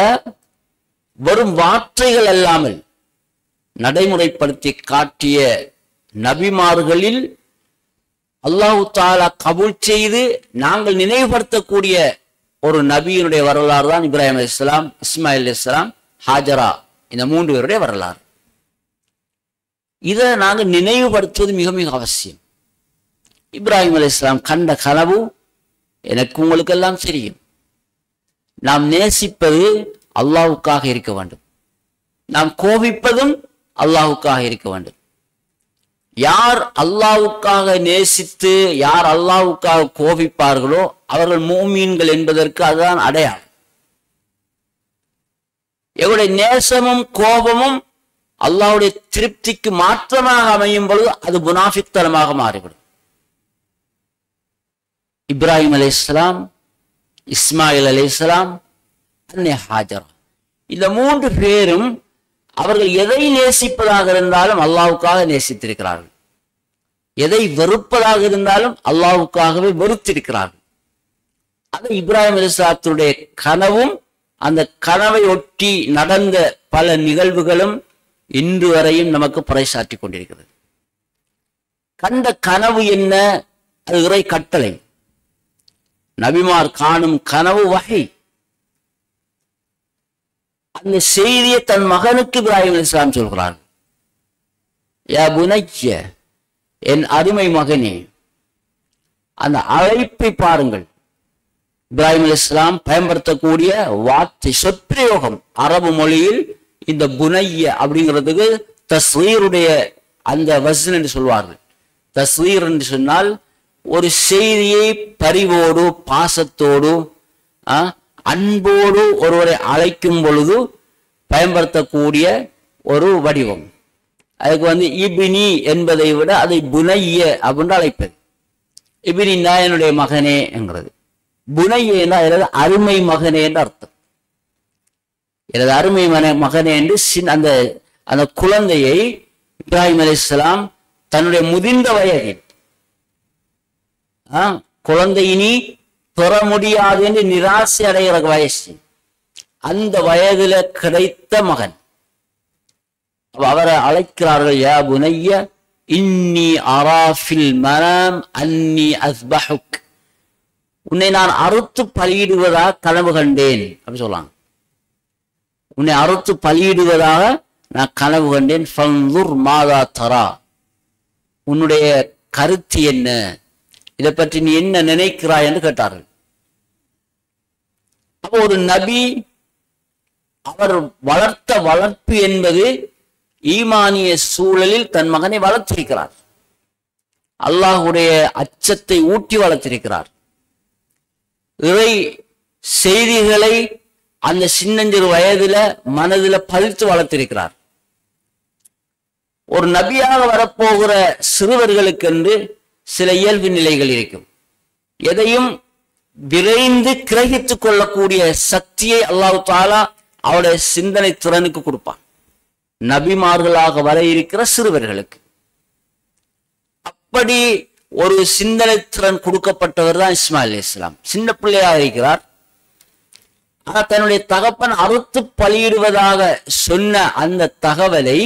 வெறும் வார்த்தைகள் அல்லாமல் நடைமுறைப்படுத்தி காட்டிய நபிமார்களில் அல்லாஹு தஆலா கபூல் செய்து நாங்கள் நினைவுபடுத்தக்கூடிய ஒரு நபியினுடைய வரலாறு தான் இப்ராஹிம் அலைஹிஸ்ஸலாம், இஸ்மாயில் அலைஹிஸ்ஸலாம், ஹாஜரா, இந்த 3 பேருடைய வரலாறு. இதை நாங்கள் நினைவுபடுத்துவது மிக மிக அவசியம். இப்ராஹிம் அலைஹிஸ்ஸலாம் கண்ட கனவு எனக்கு உங்களுக்கெல்லாம் தெரியும். நாம் நேசிப்பது அல்லாஹ்வுக்காக இருக்க வேண்டும், நாம் கோபிப்பதும் அல்லாஹ்வுக்காக இருக்க வேண்டும். யார் அல்லாஹ்வுக்காக நேசித்து யார் அல்லாஹ்வுக்காக கோபிப்பார்களோ அவர்கள் மூமீன்கள் என்பதற்கு அதுதான் அடையாளம். எவருடைய நேசமும் கோபமும் அல்லாஹ்வுடைய திருப்திக்கு மாற்றமாக அமையும் பொழுது அது முனாஃபிக்தனமாக மாறிவிடும். இப்ராஹிம் அலைஹிஸ்ஸலாம், இஸ்மாயில் அலைஹிஸ்ஸலாம், அன்னை ஹாஜரா, இந்த 3 பேரும் அவர்கள் எதை நேசிப்பதாக இருந்தாலும் அல்லாஹ்வுக்காக நேசித்திருக்கிறார்கள், எதை வெறுப்பதாக இருந்தாலும் அல்லாஹ்வுக்காகவே வெறுத்திருக்கிறார்கள். அது இப்ராஹிம் அலைஹிஸ்ஸலாத்துடைய கனவும் அந்த கனவை ஒட்டி நடந்த பல நிகழ்வுகளும் இன்று வரையும் நமக்கு பறைசாற்றி கொண்டிருக்கிறது. கண்ட கனவு என்ன? அது இறை கட்டளை. நபிமார் காணும் கனவு வகை. அந்த செய்தியை தன் மகனுக்கு இப்ராஹிம் அலைஹிஸ்ஸலாம் சொல்கிறார். யா புனைய, என் அருமை மகனே. அந்த அழைப்பை பாருங்கள். இப்ராஹிம் அலைஹிஸ்ஸலாம் பயன்படுத்தக்கூடிய வார்த்தை சொற்பிரயோகம் அரபு மொழியில் இந்த புனைய அப்படிங்கிறதுக்கு தஸ்வீருடைய அந்த வஸ்ன் என்று சொல்வார்கள். தஸ்வீர் என்று சொன்னால் ஒரு செய்தியை பரிவோடு பாசத்தோடு அன்போடு ஒருவரை அழைக்கும் பொழுது பயன்படுத்தக்கூடிய ஒரு வடிவம். அதுக்கு இபினி என்பதை விட அதை புனைய அப்படின்னு அழைப்பது. இபினின்னா என்னுடைய மகனே என்கிறது. புனையனா எனது அருமை மகனே என்று அர்த்தம். எனது அருமை மகனே என்று அந்த அந்த குழந்தையை இப்ராஹிம் அலைஹிஸ்ஸலாம் தன்னுடைய முதிர்ந்த வயதில் குழந்தை இனி பெற முடியாது என்று நிராசை அடைகிற வயசு, அந்த வயதுல கிடைத்த மகன். அவரை அழைக்கிறார்கள். யா புனைய இன்னி அராஃபில் மனம் அன்னி அஸ்பஹுக், உன்னை நான் அறுத்து பலியிடுவதாக கனவு கண்டேன் அப்படி சொல்லலாம். உன்னை அறுத்து பலியிடுவதாக நான் கனவு கண்டேன். ஃபன்துர் மாதா தரா, உன்னுடைய கருத்து என்ன, இதை பற்றி நீ என்ன நினைக்கிறாய் என்று கேட்டார்கள். அப்போ ஒரு நபி அவர் வளர்த்த வளர்ப்பு என்பது ஈமானிய சூழலில் தன் மகனை வளர்த்திருக்கிறார். அல்லாஹ்வுடைய அச்சத்தை ஊட்டி வளர்த்திருக்கிறார். இறை செய்திகளை அந்த சின்னஞ்சிறு வயதுல மனதில பதித்து வளர்த்திருக்கிறார். ஒரு நபியாக வரப்போகிற சிறுவர்களுக்கென்று சில இயல்பு நிலைகள் இருக்கும். எதையும் விரைந்து கிரகித்துக் கொள்ளக்கூடிய சக்தியை அல்லாஹ் தஆலா அவருடைய சிந்தனை திறனுக்கு கொடுப்பான். நபிமார்களாக வர இருக்கிற சிறுவர்களுக்கு அப்படி ஒரு சிந்தனை திறன் கொடுக்கப்பட்டவர் தான் இஸ்மாயில் அலைஹிஸ்ஸலாம். சின்ன பிள்ளையாக இருக்கிறார். ஆனால் தன்னுடைய தகப்பன் அறுத்து பலியிடுவதாக சொன்ன அந்த தகவலை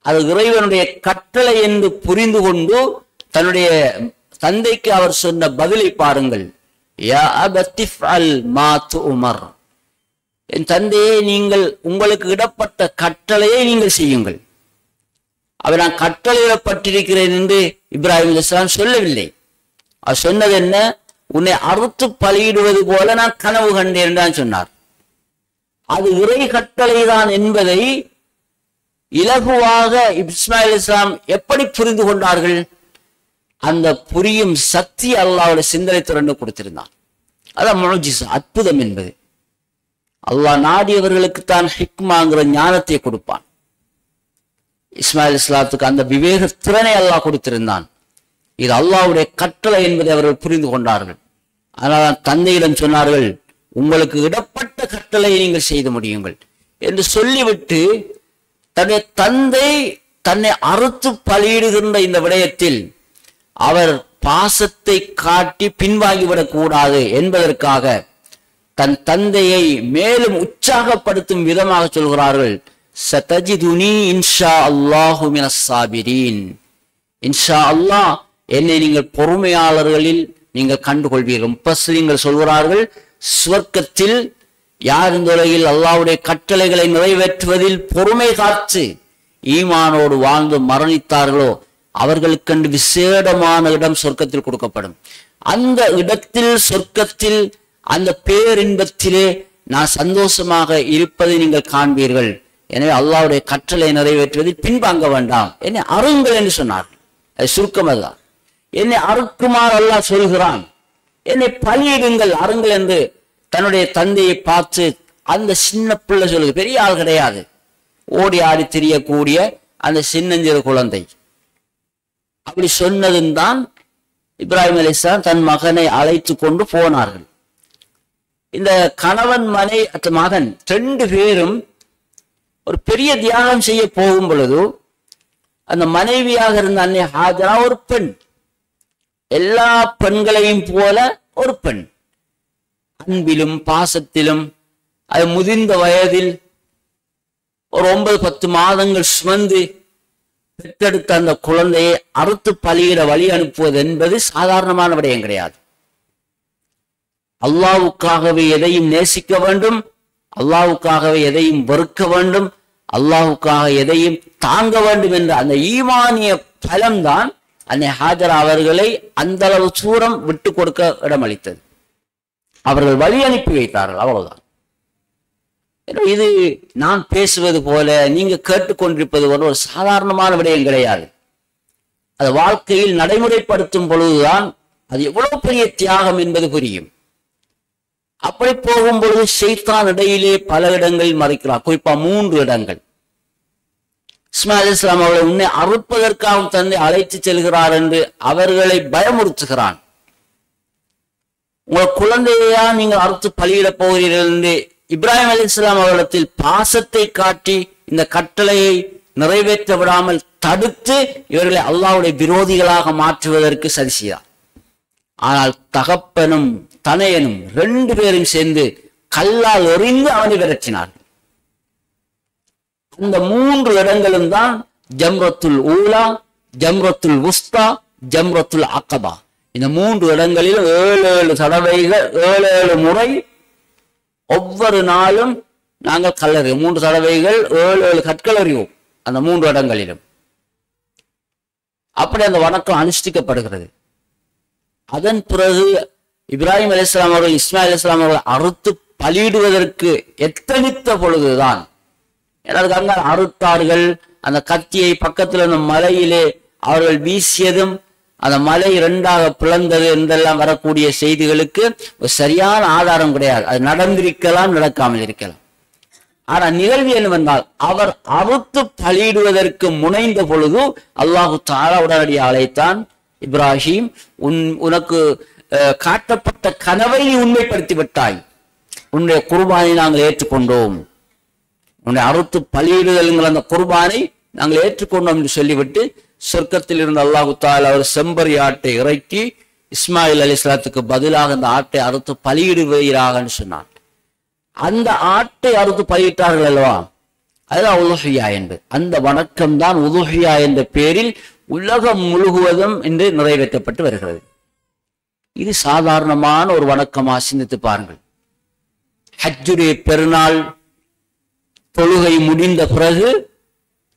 அது இறைவனுடைய கட்டளை என்று புரிந்து கொண்டு தன்னுடைய தந்தைக்கு அவர் சொன்ன பதிலை பாருங்கள். யா அபத்தி ஃஅல் மா துஅமர், என் தந்தையே, நீங்கள் உங்களுக்கு இடப்பட்ட கட்டளையை நீங்கள் செய்யுங்கள். அவர் நான் கட்டளையிடப்பட்டிருக்கிறேன் என்று இப்ராஹிம் அலைஹிஸ்ஸலாம் சொல்லவில்லை. அவர் சொன்னது என்ன? உன்னை அறுத்து பலியிடுவது போல நான் கனவு கண்டேன் தான் சொன்னார். அது இறை கட்டளை தான் என்பதை இலகுவாக இஸ்மாயில் அலைஹிஸ்ஸலாம் எப்படி புரிந்து கொண்டார்கள்? அந்த புரியும் சக்தி அல்லாஹ்வுடைய சிந்தனை திறன் கொடுத்திருந்தான். அதான் முஅஜிஸா, அற்புதம் என்பது. அல்லாஹ் நாடியவர்களுக்கு தான் ஹிக்மாங்கிற ஞானத்தை கொடுப்பான். இஸ்மாயில் அலைஹிஸ்ஸலாத்துக்கு அந்த விவேக திறனை அல்லாஹ் கொடுத்திருந்தான். இது அல்லாஹ்வுடைய கட்டளை என்பதை அவர்கள் புரிந்து கொண்டார்கள். அதனால் தந்தையிடம் சொன்னார்கள், உங்களுக்கு இடப்பட்ட கட்டளையை நீங்கள் செய்து முடியுங்கள் என்று சொல்லிவிட்டு தன்னுடைய தந்தை தன்னை அறுத்து பலியிடுகின்ற இந்த விடயத்தில் அவர் பாசத்தை காட்டி பின்வாங்கிவிடக் கூடாது என்பதற்காக தன் தந்தையை மேலும் உற்சாகப்படுத்தும் விதமாக சொல்கிறார்கள். சதஜிதுனி இன்ஷா அல்லாஹு மினஸ் சாபிரீன், இன்ஷா அல்லாஹ் என்னை நீங்கள் பொறுமையாளர்களில் நீங்கள் கண்டுகொள்வீர்கள். முஃபஸ்ஸிரீன்கள் சொல்கிறார்கள், சுவர்க்கத்தில் யார் இந்த உலகில் அல்லாஹ்வுடைய கட்டளைகளை நிறைவேற்றுவதில் பொறுமை காத்து ஈமானோடு வாழ்ந்து மரணித்தார்களோ அவர்களுக்கென்று விசேடமான இடம் சொர்க்கத்தில் கொடுக்கப்படும். அந்த இடத்தில், சொர்க்கத்தில், அந்த பேரின்பத்திலே நான் சந்தோஷமாக இருப்பதை நீங்கள் காண்பீர்கள். எனவே அல்லாஹ்வுடைய கட்டளை நிறைவேற்றுவதில் பின்வாங்க வேண்டாம், என்னை அருங்கள் என்று சொன்னார். அது சுருக்கம் அதுதான். என்னை அறுக்குமாறு அல்லாஹ் சொல்கிறான், என்னை பலியிடுங்கள், அருங்கள் என்று தன்னுடைய தந்தையை பார்த்து அந்த சின்ன பிள்ளை சொல்லுது. பெரிய ஆள் கிடையாது, ஓடி ஆடி தெரியக்கூடிய அந்த சின்னஞ்சிறு குழந்தை. அப்படி சொன்னதும் தான் இப்ராஹிம் அலைஹிஸ்ஸலாம் தன் மகனை அழைத்து கொண்டு போனார்கள். இந்த கணவன் மகன் ரெண்டு பேரும் ஒரு பெரிய தியாகம் செய்ய போகும் பொழுது அந்த மனைவியாக இருந்த அன்னை ஹாஜரா ஒரு பெண், எல்லா பெண்களையும் போல ஒரு பெண், அன்பிலும் பாசத்திலும், அது முதிர்ந்த வயதில் ஒரு 9-10 மாதங்கள் சுமந்து பெற்றெடுத்த அந்த குழந்தையை அறுத்து பலியிட வழி அனுப்புவது என்பது சாதாரணமான விடயம் கிடையாது. அல்லாஹ்வுக்காகவே எதையும் நேசிக்க வேண்டும், அல்லாஹ்வுக்காகவே எதையும் வெறுக்க வேண்டும், அல்லாஹ்வுக்காக எதையும் தாங்க வேண்டும் என்ற அந்த ஈமானிய பலம்தான் அன்னை ஹாஜரா அவர்களை அந்த அளவு தூரம் விட்டு கொடுக்க இடமளித்தது. அவர்கள் வழி அனுப்பி வைத்தார்கள், அவ்வளவுதான். இது நான் பேசுவது போல நீங்க கேட்டுக்கொண்டிருப்பது போல ஒரு சாதாரணமான விடயம் கிடையாது. அது வாழ்க்கையில் நடைமுறைப்படுத்தும் பொழுதுதான் அது எவ்வளவு பெரிய தியாகம் என்பது புரியும். அப்படி போகும் பொழுது ஷைத்தான் இடையிலே பல இடங்களில் மறைக்கிறார். குறிப்பா 3 இடங்கள். இஸ்மாயில் அலைஹிஸ்ஸலாம் அவர்களை உன்னை அறுப்பதற்காக தந்தை அழைத்து செல்கிறார் என்று அவர்களை பயமுறுத்துகிறான். உங்கள் குழந்தையா நீங்கள் அறுத்து பலியிடப் போகிறீர்கள் என்று இப்ராஹிம் அலைஹிஸ்ஸலாம் அவர்களிடத்தில் பாசத்தை காட்டி இந்த கட்டளையை நிறைவேற்ற விடாமல் தடுத்து இவர்களை அல்லாஹ்வுடைய விரோதிகளாக மாற்றுவதற்கு சதி செய்தார். ஆனால் தகப்பனும் தனையனும் 2 பேரும் சேர்ந்து கல்லால் எறிந்து அவனை விரட்டினார். அந்த 3 இடங்களும் தான் ஜம்ரத்துல் ஊலா, ஜம்ரத்துல் உஸ்தா, ஜம்ரத்துல் அக்கபா. இந்த 3 இடங்களிலும் 7 தடவைகள் 7 முறை ஒவ்வொரு நாளும் நாங்கள் கல்லறிவோம். 3 தடவைகள் 7 கற்கள் அறிவோம் அந்த 3 இடங்களிலும். அப்படி அந்த வணக்கம் அனுஷ்டிக்கப்படுகிறது. அதன் பிறகு இப்ராஹிம் அலைஹிஸ்ஸலாம் அவர்கள் இஸ்மாயில் அலைஹிஸ்ஸலாம் அவர்கள் அறுத்து பலியிடுவதற்கு எத்தனித்த பொழுதுதான், எனக்கு அங்க அறுத்தார்கள். அந்த கத்தியை பக்கத்தில் இருந்த மலையிலே அவர்கள் வீசியதும் அந்த மலை 2ஆக பிளந்தது என்றெல்லாம் வரக்கூடிய செய்திகளுக்கு ஒரு சரியான ஆதாரம் கிடையாது. அது நடந்திருக்கலாம், நடக்காமல் இருக்கலாம். ஆனா நிகழ்வு என்னவென்றால், அவர் அறுத்து பலியிடுவதற்கு முனைந்த பொழுது அல்லாஹு தஆலா உடனடியாக அழைத்தான், இப்ராஹிம் உனக்கு காட்டப்பட்ட கனவை நீ உண்மைப்படுத்தி விட்டாய், உன்னுடைய குர்பானை நாங்கள் ஏற்றுக்கொண்டோம், உன்னை அறுத்து பலியிடுதல்ங்கிற அந்த குர்பானை நாங்கள் ஏற்றுக்கொண்டோம் என்று சொல்லிவிட்டு சொர்க்கத்தில் இருந்த அல்லாஹு தஆலா அவர் செம்பரி ஆட்டை இறக்கி இஸ்மாயில் அலைஹிஸ்ஸலாத்துக்கு பதிலாக அந்த ஆட்டை அறுத்து பலியிடுவீராக சொன்னார். அந்த ஆட்டை அறுத்து பலியிட்டார்கள் அல்லவா, அதுதான் உதுஹியா என்று. அந்த வணக்கம் தான் உதுஹியா என்ற பெயரில் உலகம் முழுவதும் என்று நிறைவேற்றப்பட்டு வருகிறது. இது சாதாரணமான ஒரு வணக்கமா சிந்தித்து பாருங்கள். ஹஜ்ஜுடைய பெருநாள் தொழுகை முடிந்த பிறகு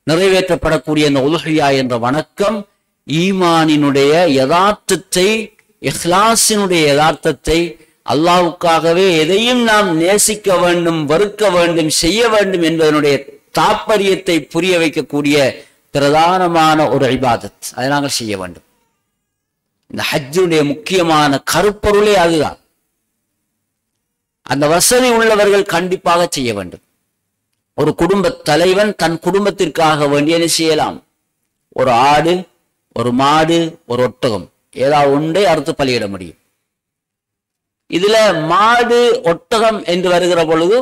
நிறைவேற்றப்படக்கூடிய அந்த உதுஹியா என்ற வணக்கம் ஈமானினுடைய யதார்த்தத்தை, இஹ்லாஸினுடைய யதார்த்தத்தை, அல்லாஹ்வுக்காகவே எதையும் நாம் நேசிக்க வேண்டும், வெறுக்க வேண்டும், செய்ய வேண்டும் என்பதனுடைய தாற்பயத்தை புரிய வைக்கக்கூடிய பிரதானமான ஒரு இபாதத். அதை நாங்கள் செய்ய வேண்டும். இந்த ஹஜ்ஜுடைய முக்கியமான கருப்பொருளே அதுதான். அந்த வசதி உள்ளவர்கள் கண்டிப்பாக செய்ய வேண்டும். ஒரு குடும்ப தலைவன் தன் குடும்பத்திற்காக வேண்டிய செய்யலாம். ஒரு ஆடு, ஒரு மாடு, ஒரு ஒட்டகம், ஏதாவது ஒன்றை அறுத்து பலியிட முடியும். இதுல மாடு ஒட்டகம் என்று வருகிற பொழுது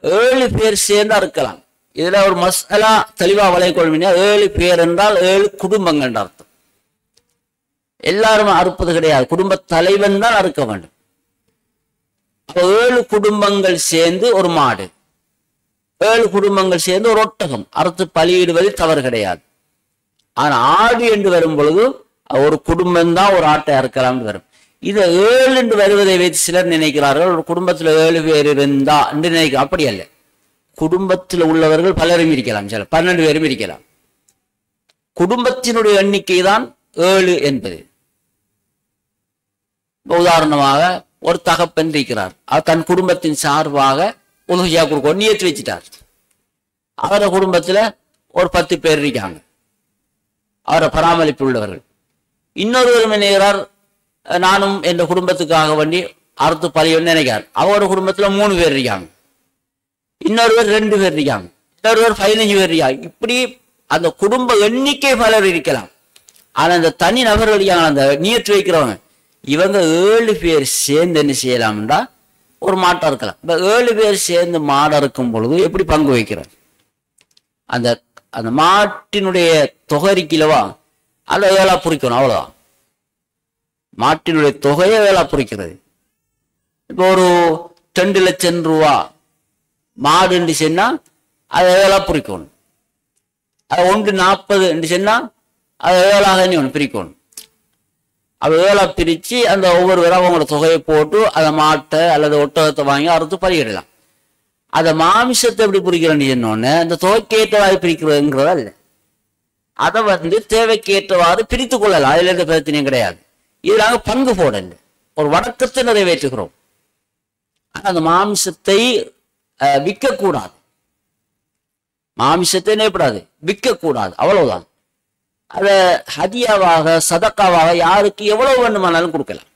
7 பேர் சேர்ந்து அறுக்கலாம். இதுல ஒரு மசாலா தெளிவா வளைக்கொள்வீங்க. 7 பேர் என்றால் 7 குடும்பங்கள் என்ற அர்த்தம். எல்லாரும் அறுப்பது கிடையாது, குடும்ப தலைவன் தான் அறுக்க வேண்டும். 7 குடும்பங்கள் சேர்ந்து ஒரு மாடு, 7 குடும்பங்கள் சேர்ந்து ஒரு ஒட்டகம் அறுத்து பலியிடுவதில் தவறு கிடையாது. ஆனா ஆடு என்று வரும் பொழுது ஒரு குடும்பம் தான் ஒரு ஆட்டை அறுக்கலாம் வரும். இது 7 என்று வருவதை வைத்து சிலர் நினைக்கிறார்கள், ஒரு குடும்பத்தில் 7 பேர் இருந்தா என்று நினைக்க. அப்படி அல்ல. குடும்பத்தில் உள்ளவர்கள் பலரும் இருக்கலாம், சில 12 பேரும் இருக்கலாம். குடும்பத்தினுடைய எண்ணிக்கை தான் 7 என்பது. உதாரணமாக ஒரு தகப்பன் இருக்கிறார், அவர் தன் குடும்பத்தின் சார்பாக உதுஹியா கொடுக்க நியத்து வச்சுட்டார். அவர குடும்பத்துல ஒரு 10 பேர் இருக்காங்க, அவரை பராமரிப்பு உள்ளவர்கள். இன்னொருவர் நினைக்கிறார், நானும் என் குடும்பத்துக்காக வேண்டி அறுத்து பலியன்னு நினைக்கிறார். அவரோட குடும்பத்துல 3 பேர் இருக்காங்க, இன்னொருவர் 2 பேர் இருக்காங்க, இன்னொருவர் 15 பேர் இருக்காங்க. இப்படி அந்த குடும்ப எண்ணிக்கை பலர் இருக்கலாம். ஆனா அந்த தனி நபர்கள் இருக்காங்க, அந்த நியத்து வைக்கிறவங்க, இவங்க 7 பேர் சேர்ந்து என்ன செய்யலாம்டா ஒரு மாட்டை அறுக்கலாம். இப்போ 7 பேர் சேர்ந்து மாடு அறுக்கும் பொழுது எப்படி பங்கு வைக்கிறார்? அந்த அந்த மாட்டினுடைய தொகை கிலோவா அதை 7ஆ பிரிக்கணும், அவ்வளோதான். மாட்டினுடைய தொகையை 7ஆ பிரிக்கிறது. இப்போ ஒரு 2 லட்சம் ரூபா மாடுன்னு சொன்னா அதை 7ஆ பிரிக்கணும். அது 1.40 சொன்னா அதை 7ஆக பிரிக்கணும். அது 7ஆ பிரித்து அந்த ஒவ்வொரு பேரும் அவங்களோட தொகையை போட்டு அதை மாட்டை அல்லது ஒட்டகத்தை வாங்கி அறுத்து பலியிடலாம். அதை மாமிசத்தை எப்படி பிரிக்கிறேன்னு சொன்னோன்னே அந்த தொகைக்கேற்றவாறு பிரிக்கிறதுங்கிறதா இல்லை. அதை தேவைக்கேற்றவாறு பிரித்து கொள்ளலாம். அதில் எந்த பிரச்சனையும் கிடையாது. இதில் நாங்கள் பங்கு போடல, ஒரு வணக்கத்தை நிறைவேற்றுகிறோம். அந்த மாமிசத்தை விற்கக்கூடாது, மாமிசத்தை நேப்படாது, விற்கக்கூடாது, அவ்வளவுதான். அதை ஹதியாவாக சதக்காவாக யாருக்கு எவ்வளவு வேண்டுமானாலும் கொடுக்கலாம்.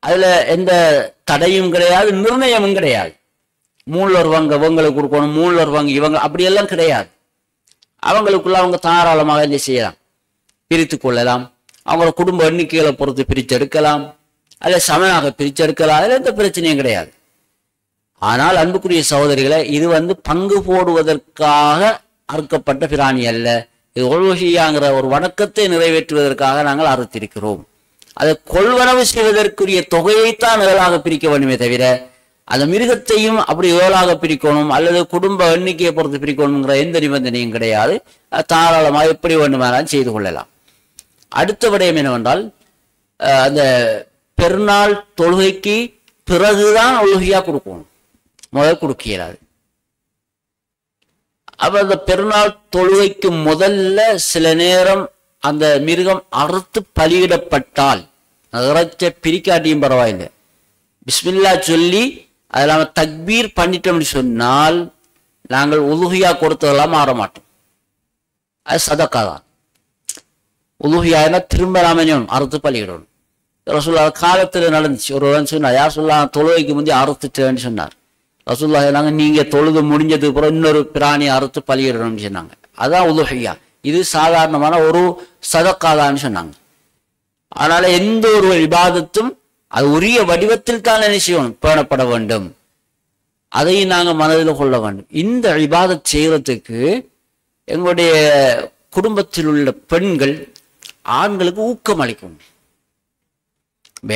அதுல எந்த தடையும் கிடையாது, நிர்ணயமும் கிடையாது. 3 வருவாங்க இவங்களுக்கு கொடுக்கணும், 3 வருவாங்க இவங்க, அப்படியெல்லாம் கிடையாது. அவங்களுக்குள்ள அவங்க தாராளமாக என்ன செய்யலாம், பிரித்து கொள்ளலாம். அவங்களோட குடும்ப எண்ணிக்கைகளை பொறுத்து பிரிச்செடுக்கலாம், அல்ல சமனாக பிரிச்செடுக்கலாம். அதில் எந்த பிரச்சனையும் கிடையாது. ஆனால் அன்புக்குரிய சகோதரிகளை, இது பங்கு போடுவதற்காக அறுக்கப்பட்ட பிராணி அல்ல. இது ஒழுகியாங்கிற ஒரு வணக்கத்தை நிறைவேற்றுவதற்காக நாங்கள் அறுத்திருக்கிறோம். அதை கொள்வனவு செய்வதற்குரிய தொகையைத்தான் 7ஆக பிரிக்க வேண்டுமே தவிர அந்த மிருகத்தையும் அப்படி 7ஆக பிரிக்கணும் அல்லது குடும்ப எண்ணிக்கையை பொறுத்து பிரிக்கணுங்கிற எந்த நிபந்தனையும் கிடையாது. தாராளமாக எப்படி வேண்டுமானாலும் செய்து கொள்ளலாம். அடுத்த விடயம் என்னவென்றால், அந்த பெருநாள் தொழுகைக்கு பிறகுதான் ஒழுகையா கொடுக்கணும், முதல் கொடுக்க இயலாது. அப்ப அந்த பெருநாள் தொழுகைக்கு முதல்ல சில நேரம் அந்த மிருகம் அறுத்து பலியிடப்பட்டால், இறைச்ச பிரிக்காட்டியும் பரவாயில்லை, பிஸ்மில்லா சொல்லி அதில் தக்பீர் பண்ணிட்டோம்னு சொன்னால் நாங்கள் உலுஹியா கொடுத்ததெல்லாம் மாற மாட்டோம். அது சதக்கா தான். உலுஹியானா திரும்ப நாம அறுத்து பலியிடணும். ரசூல்லா காலத்தில் நடந்துச்சு. ஒருவன் சொன்னார், யார் சொல்லா தொழுகைக்கு முந்தைய அறுத்துட்டேன்னு சொன்னார். ரசூல்லா சொன்னாங்க, நீங்க தொழுது முடிஞ்சதுக்கு அப்புறம் இன்னொரு பிராணி அறுத்து பலியிடணும்னு சொன்னாங்க. அதான் உலுஹியா. இது சாதாரணமான ஒரு சதக்காதான்னு சொன்னாங்க. அதனால எந்த ஒரு இபாதத்தும் அது உரிய வடிவத்தில் தான் என்ன செய்யணும், பேணப்பட வேண்டும். அதையும் நாங்கள் மனதில் கொள்ள வேண்டும். இந்த இபாதத் செய்யறதுக்கு எங்களுடைய குடும்பத்தில் உள்ள பெண்கள் ஆண்களுக்கு ஊக்கம் அளிக்கும்.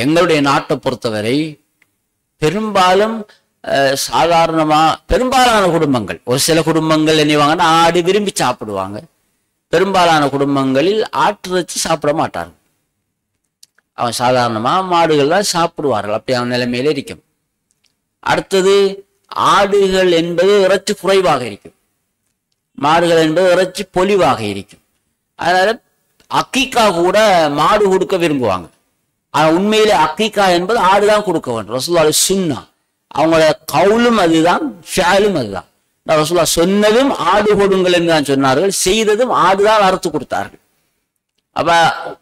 எங்களுடைய நாட்டை பொறுத்தவரை பெரும்பாலும் பெரும்பாலான குடும்பங்கள், ஒரு சில குடும்பங்கள் என்னவாங்கன்னா ஆடு விரும்பி சாப்பிடுவாங்க. பெரும்பாலான குடும்பங்களில் ஆட்டிறைச்சி சாப்பிட மாட்டார்கள். அவன் சாதாரணமா மாடுகள்லாம் சாப்பிடுவார்கள். அப்படி அவன் நிலைமையில இருக்கும். அடுத்தது, ஆடுகள் என்பது இறைச்சி குறைவாக இருக்கும், மாடுகள் என்பது இறைச்சி பொலிவாக இருக்கும். அதனால அக்கீக்கா கூட மாடு கொடுக்க விரும்புவாங்க. ஆனா உண்மையிலே அக்கீக்கா என்பது ஆடுதான் கொடுக்க வேண்டும். ரசூலுல்லாஹி சுன்னா, அவங்களோட கவுலும் அதுதான், ஷாலும் அதுதான். ரசூலுல்லாஹ் சொன்னதும் ஆடு கொடுங்கள் என்று தான் சொன்னார்கள், செய்ததும் ஆடுதான் அறுத்து கொடுத்தார்கள். அப்ப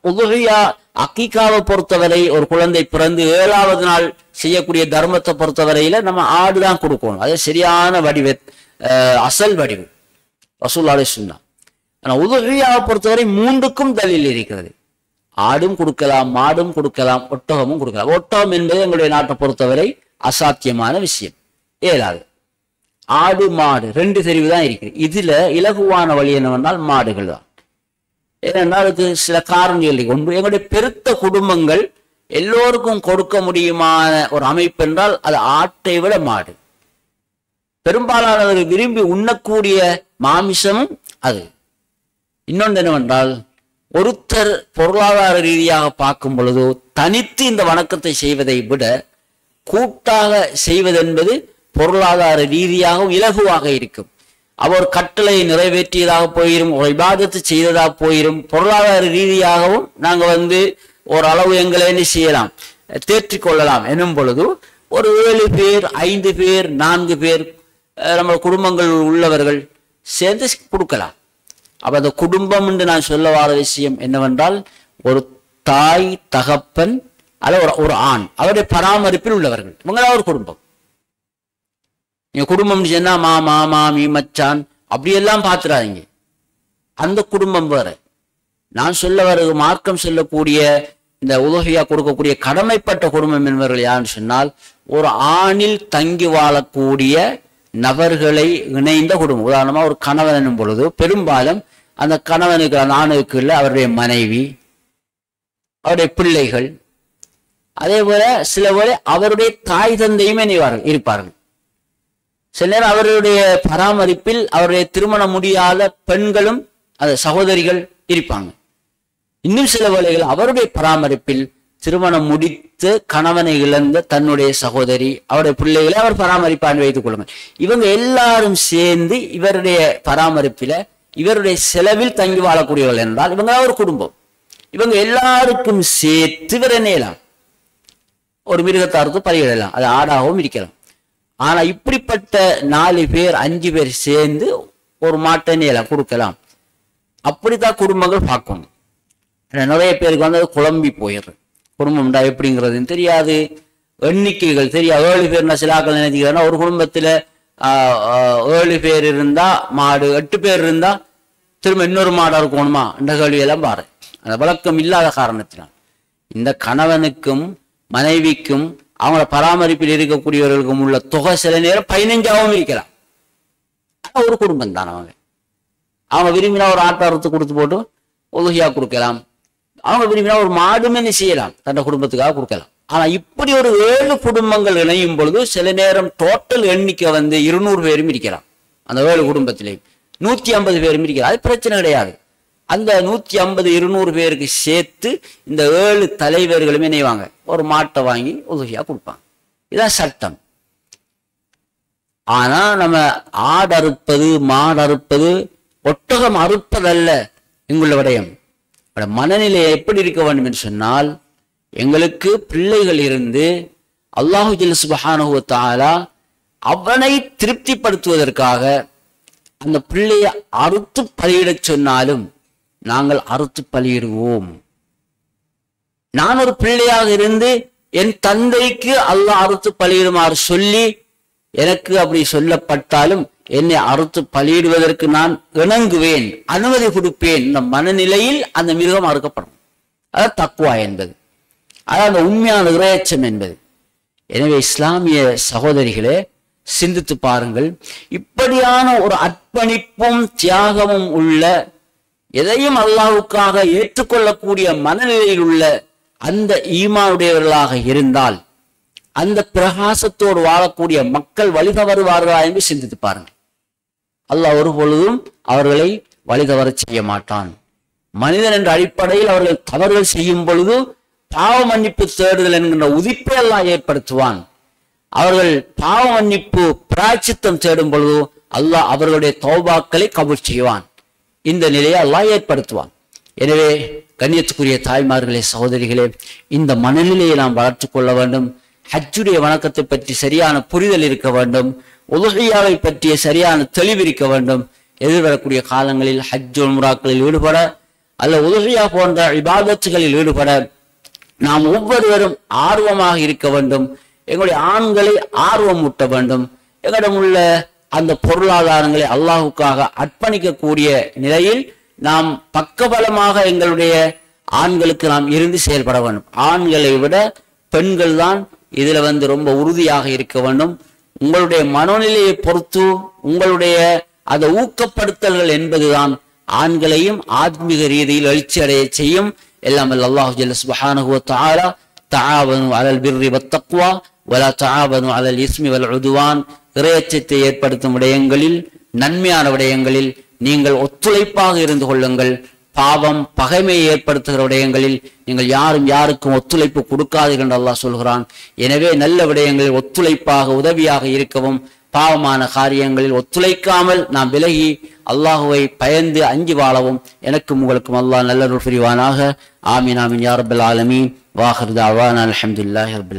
உதுஹியா அக்கீக்காவை பொறுத்தவரை ஒரு குழந்தை பிறந்து 7ஆவது நாள் செய்யக்கூடிய தர்மத்தை பொறுத்தவரையில நம்ம ஆடுதான் கொடுக்கணும். அது சரியான வடிவ, அசல் வடிவு ரசூலுல்லாஹி சுன்னா. ஆனா உதுஹியாவை பொறுத்தவரை 3க்கும் தலீல் இருக்கிறது. ஆடும் கொடுக்கலாம், மாடும் கொடுக்கலாம், ஒட்டகமும் கொடுக்கலாம். ஒட்டகம் என்பது எங்களுடைய நாட்டை பொறுத்தவரை அசாத்தியமான விஷயம், ஏலாது. ஆடு மாடு 2 தெரிவு தான் இருக்குது. இதுல இலகுவான வழி என்னவென்றால் மாடுகள் தான். ஏனென்றால் அதுக்கு சில காரணங்கள் ஒன்று, எங்களுடைய பெருத்த குடும்பங்கள் எல்லோருக்கும் கொடுக்க முடியுமான ஒரு அமைப்பு என்றால் அது ஆட்டை விட மாடு. பெரும்பாலானவர்கள் விரும்பி உண்ணக்கூடிய மாமிசமும் அது. இன்னொன்று என்னவென்றால், ஒருத்தர் பொருளாதார ரீதியாக பார்க்கும் பொழுது தனித்து இந்த வணக்கத்தை செய்வதை விட கூட்டாக செய்வதென்பது பொருளாதார ரீதியாகவும் இலகுவாக இருக்கும். அவர் கட்டளை நிறைவேற்றியதாக போயிரும், ஒரு இபாதத்து செய்ததாக போயிரும். பொருளாதார ரீதியாகவும் நாங்கள் ஓரளவு எங்களை என்ன செய்யலாம், தேற்றிக் கொள்ளலாம். எனும் பொழுது ஒரு 7 பேர் 5 பேர் 4 பேர் நம்ம குடும்பங்கள் உள்ளவர்கள் சேர்ந்து கொடுக்கலாம். அப்ப அந்த குடும்பம் என்று நான் சொல்ல வர விஷயம் என்னவென்றால், ஒரு தாய் தகப்பன் அல்ல ஒரு ஆண், அவருடைய பராமரிப்பில் உள்ளவர்கள், இவங்களாம் ஒரு குடும்பம். நீங்க குடும்பம் சொன்னா மாமா மாமி மச்சான் அப்படியெல்லாம் பார்த்துடாதீங்க, அந்த குடும்பம் வேற. நான் சொல்ல வர மார்க்கம் சொல்லக்கூடிய இந்த உலகியா கொடுக்கக்கூடிய கடமைப்பட்ட குடும்பம் என்பவர்கள் யாருன்னு சொன்னால் ஒரு ஆணில் தங்கி வாழக்கூடிய நபர்களை இணைந்த குடும்பம். உதாரணமா ஒரு கணவன் என்னும் பொழுது பெரும்பாலும் அந்த கணவனுக்கு அந்த ஆணுக்கு இல்லை அவருடைய மனைவி, அவருடைய பிள்ளைகள், அதே போல சில போல அவருடைய தாய் தந்தையுமே இருப்பார்கள். சில நேரம் அவருடைய பராமரிப்பில் அவருடைய திருமணம் முடியாத பெண்களும் அது சகோதரிகள் இருப்பாங்க. இன்னும் சில வேளைகள் அவருடைய பராமரிப்பில் திருமணம் முடித்து கணவனை இழந்த தன்னுடைய சகோதரி, அவருடைய பிள்ளைகளை அவர் பராமரிப்பான்னு வைத்துக் கொள்ளுங்கள். இவங்க எல்லாரும் சேர்ந்து இவருடைய பராமரிப்பில இவருடைய செலவில் தங்கி வாழக்கூடியவர்கள் என்றால் இவங்க ஒரு குடும்பம். இவங்க எல்லாருக்கும் சேர்த்து இவர் என்னலாம் ஒரு மிருகத்தாருக்கு பலியிடலாம், அது ஆடாகவும் இருக்கலாம். ஆனா இப்படிப்பட்ட 4 பேர் 5 பேர் சேர்ந்து ஒரு மாட்டை நேலாம் கொடுக்கலாம். அப்படித்தான் குடும்பங்கள் பார்க்கணும். நிறைய பேருக்கு வந்து அது குழம்பி போயிடுது. குடும்பம்டா எப்படிங்கிறதுன்னு தெரியாது, எண்ணிக்கைகள் தெரியாது. 7 பேர்னா சிலாக்கள் நினைச்சுக்கிறேன்னா ஒரு குடும்பத்துல 7 பேர் இருந்தா மாடு, 8 பேர் இருந்தா திரும்ப இன்னொரு மாடா இருக்கணுமா என்ற கேள்வியெல்லாம் பாரு. அந்த வழக்கம் இல்லாத காரணத்தினால் இந்த கணவனுக்கும் மனைவிக்கும் அவங்கள பராமரிப்பில் இருக்கக்கூடியவர்களுக்கும் உள்ள தொகை சில நேரம் 15ஆகவும் இருக்கலாம். ஒரு குடும்பம் தான். அவங்க விரும்பினா ஒரு ஆட்டாரத்து கொடுத்து போட்டு உதவியா கொடுக்கலாம். அவங்க விரும்பினா ஒரு மாடுமே செய்யலாம், தன் குடும்பத்துக்காக கொடுக்கலாம். ஆனா இப்படி ஒரு 7 குடும்பங்கள் இணையும் பொழுது சில நேரம் டோட்டல் எண்ணிக்கை வந்து 200 பேரும் இருக்கலாம். அந்த 7 குடும்பத்திலேயும் 150 பேரும் இருக்கலாம். அது பிரச்சனை கிடையாது. அந்த 150 200 பேருக்கு சேர்த்து இந்த 7 தலைவர்களுமே இணைவாங்க, ஒரு மாட்டை வாங்கி உதவியா கொடுப்பாங்க. இதான் சட்டம். ஆனா நம்ம ஆடு அறுப்பது, மாடு அறுப்பது, ஒட்டகம் அறுப்பதல்ல எங்குள்ள விடயம். மனநிலை எப்படி இருக்க வேண்டும் என்று சொன்னால், எங்களுக்கு பிள்ளைகள் இருந்து அல்லாஹு ஜல்ல சுப்ஹானஹு வ தஆலா அவனை திருப்திப்படுத்துவதற்காக அந்த பிள்ளையை அறுத்து பலியிடச் சொன்னாலும் நாங்கள் அறுத்து பலியிடுவோம். நான் ஒரு பிள்ளையாக இருந்து என் தந்தைக்கு அல்லாஹ் அறுத்து பலியிடுமாறு சொல்லி எனக்கு அப்படி சொல்லப்பட்டாலும் என்னை அறுத்து பலியிடுவதற்கு நான் இணங்குவேன், அனுமதி கொடுப்பேன். இந்த மனநிலையில் அந்த மிருகம் அறுக்கப்படும். அதான் தக்வா என்பது, அதான் அந்த உண்மையான இறையச்சம் என்பது. எனவே இஸ்லாமிய சகோதரிகளே, சிந்தித்து பாருங்கள். இப்படியான ஒரு அர்ப்பணிப்பும் தியாகமும் உள்ள, எதையும் அல்லாஹ்வுக்காக ஏற்றுக்கொள்ளக்கூடிய மனநிலையில் உள்ள அந்த ஈமானுடையவர்களாக இருந்தால் அந்த பிரகாசத்தோடு வாழக்கூடிய மக்கள் வழி தவறுவார்களா என்று சிந்தித்து பாருங்கள். அல்லாஹ் ஒரு பொழுதும் அவர்களை வழி தவற செய்ய மாட்டான். மனிதன் என்ற அடிப்படையில் அவர்கள் தவறுகள் செய்யும் பொழுது பாவ மன்னிப்பு தேடுதல் என்கின்ற உதிப்பை அல்லாஹ் ஏற்படுத்துவான். அவர்கள் பாவ மன்னிப்பு பிராயச்சித்தம் தேடும் பொழுது அல்லாஹ் அவர்களுடைய தௌபாக்களை கபூல் செய்வான். இந்த நிலையை அல்லாஹ் ஏற்படுத்துவான். எனவே கண்ணியத்துக்குரிய தாய்மார்களே, சகோதரிகளே, இந்த மனநிலையை நாம் வளர்த்துக் கொள்ள வேண்டும். ஹஜ்ஜுடைய வணக்கத்தை பற்றி சரியான புரிதல் இருக்க வேண்டும். உதுஹியாவை பற்றிய சரியான தெளிவு இருக்க வேண்டும். எதிர்வரக்கூடிய காலங்களில் ஹஜ் உம்ராக்களில் ஈடுபட அல்ல உதுஹியா போன்ற இபாதத்துகளில் ஈடுபட நாம் ஒவ்வொருவரும் ஆர்வமாக இருக்க வேண்டும். எங்களுடைய ஆண்களை ஆர்வம் ஊட்ட வேண்டும். எங்களிடம் உள்ள அந்த பொருளாதாரங்களை அல்லாஹுக்காக அர்ப்பணிக்கக்கூடிய நிலையில் நாம் பக்கபலமாக எங்களுடைய ஆண்களுக்கு நாம் இருந்து செயல்பட வேண்டும். ஆண்களை விட பெண்கள் தான் இதுல ரொம்ப உறுதியாக இருக்க வேண்டும். உங்களுடைய மனோநிலையை பொறுத்து உங்களுடைய அந்த ஊக்கப்படுத்தல்கள் என்பதுதான் ஆண்களையும் ஆத்மீக ரீதியில் எழுச்சி அடைய செய்யும். எல்லாம் அல்லாஹ் ஜல்ல சுப்ஹானஹு வ தஆலா தஆவனு அலல் பிர்ரி வத் தக்வா வலா தஆவனு அலல் இஸ்மி வல் உதுவான், இறையச்சத்தை ஏற்படுத்தும் விடயங்களில், நன்மையான விடயங்களில் நீங்கள் ஒத்துழைப்பாக இருந்து கொள்ளுங்கள். பாவம் பகைமையை ஏற்படுத்துகிற விடயங்களில் நீங்கள் யாரும் யாருக்கும் ஒத்துழைப்பு கொடுக்காதீர்கள் என்று அல்லாஹ் சொல்கிறான். எனவே நல்ல விடயங்களில் ஒத்துழைப்பாக உதவியாக இருக்கவும், பாவமான காரியங்களில் ஒத்துழைக்காமல் நாம் விலகி அல்லாஹுவை பயந்து அஞ்சி வாழவும் எனக்கும் உங்களுக்கும் அல்லாஹ் நல்லருள் புரிவானாக. ஆமீன் ஆமீன் யா ரப்பல் ஆலமீன். வாஹிர் தஅவானா அல்ஹம்துலில்லாஹி ரப்பில் ஆலமீன்.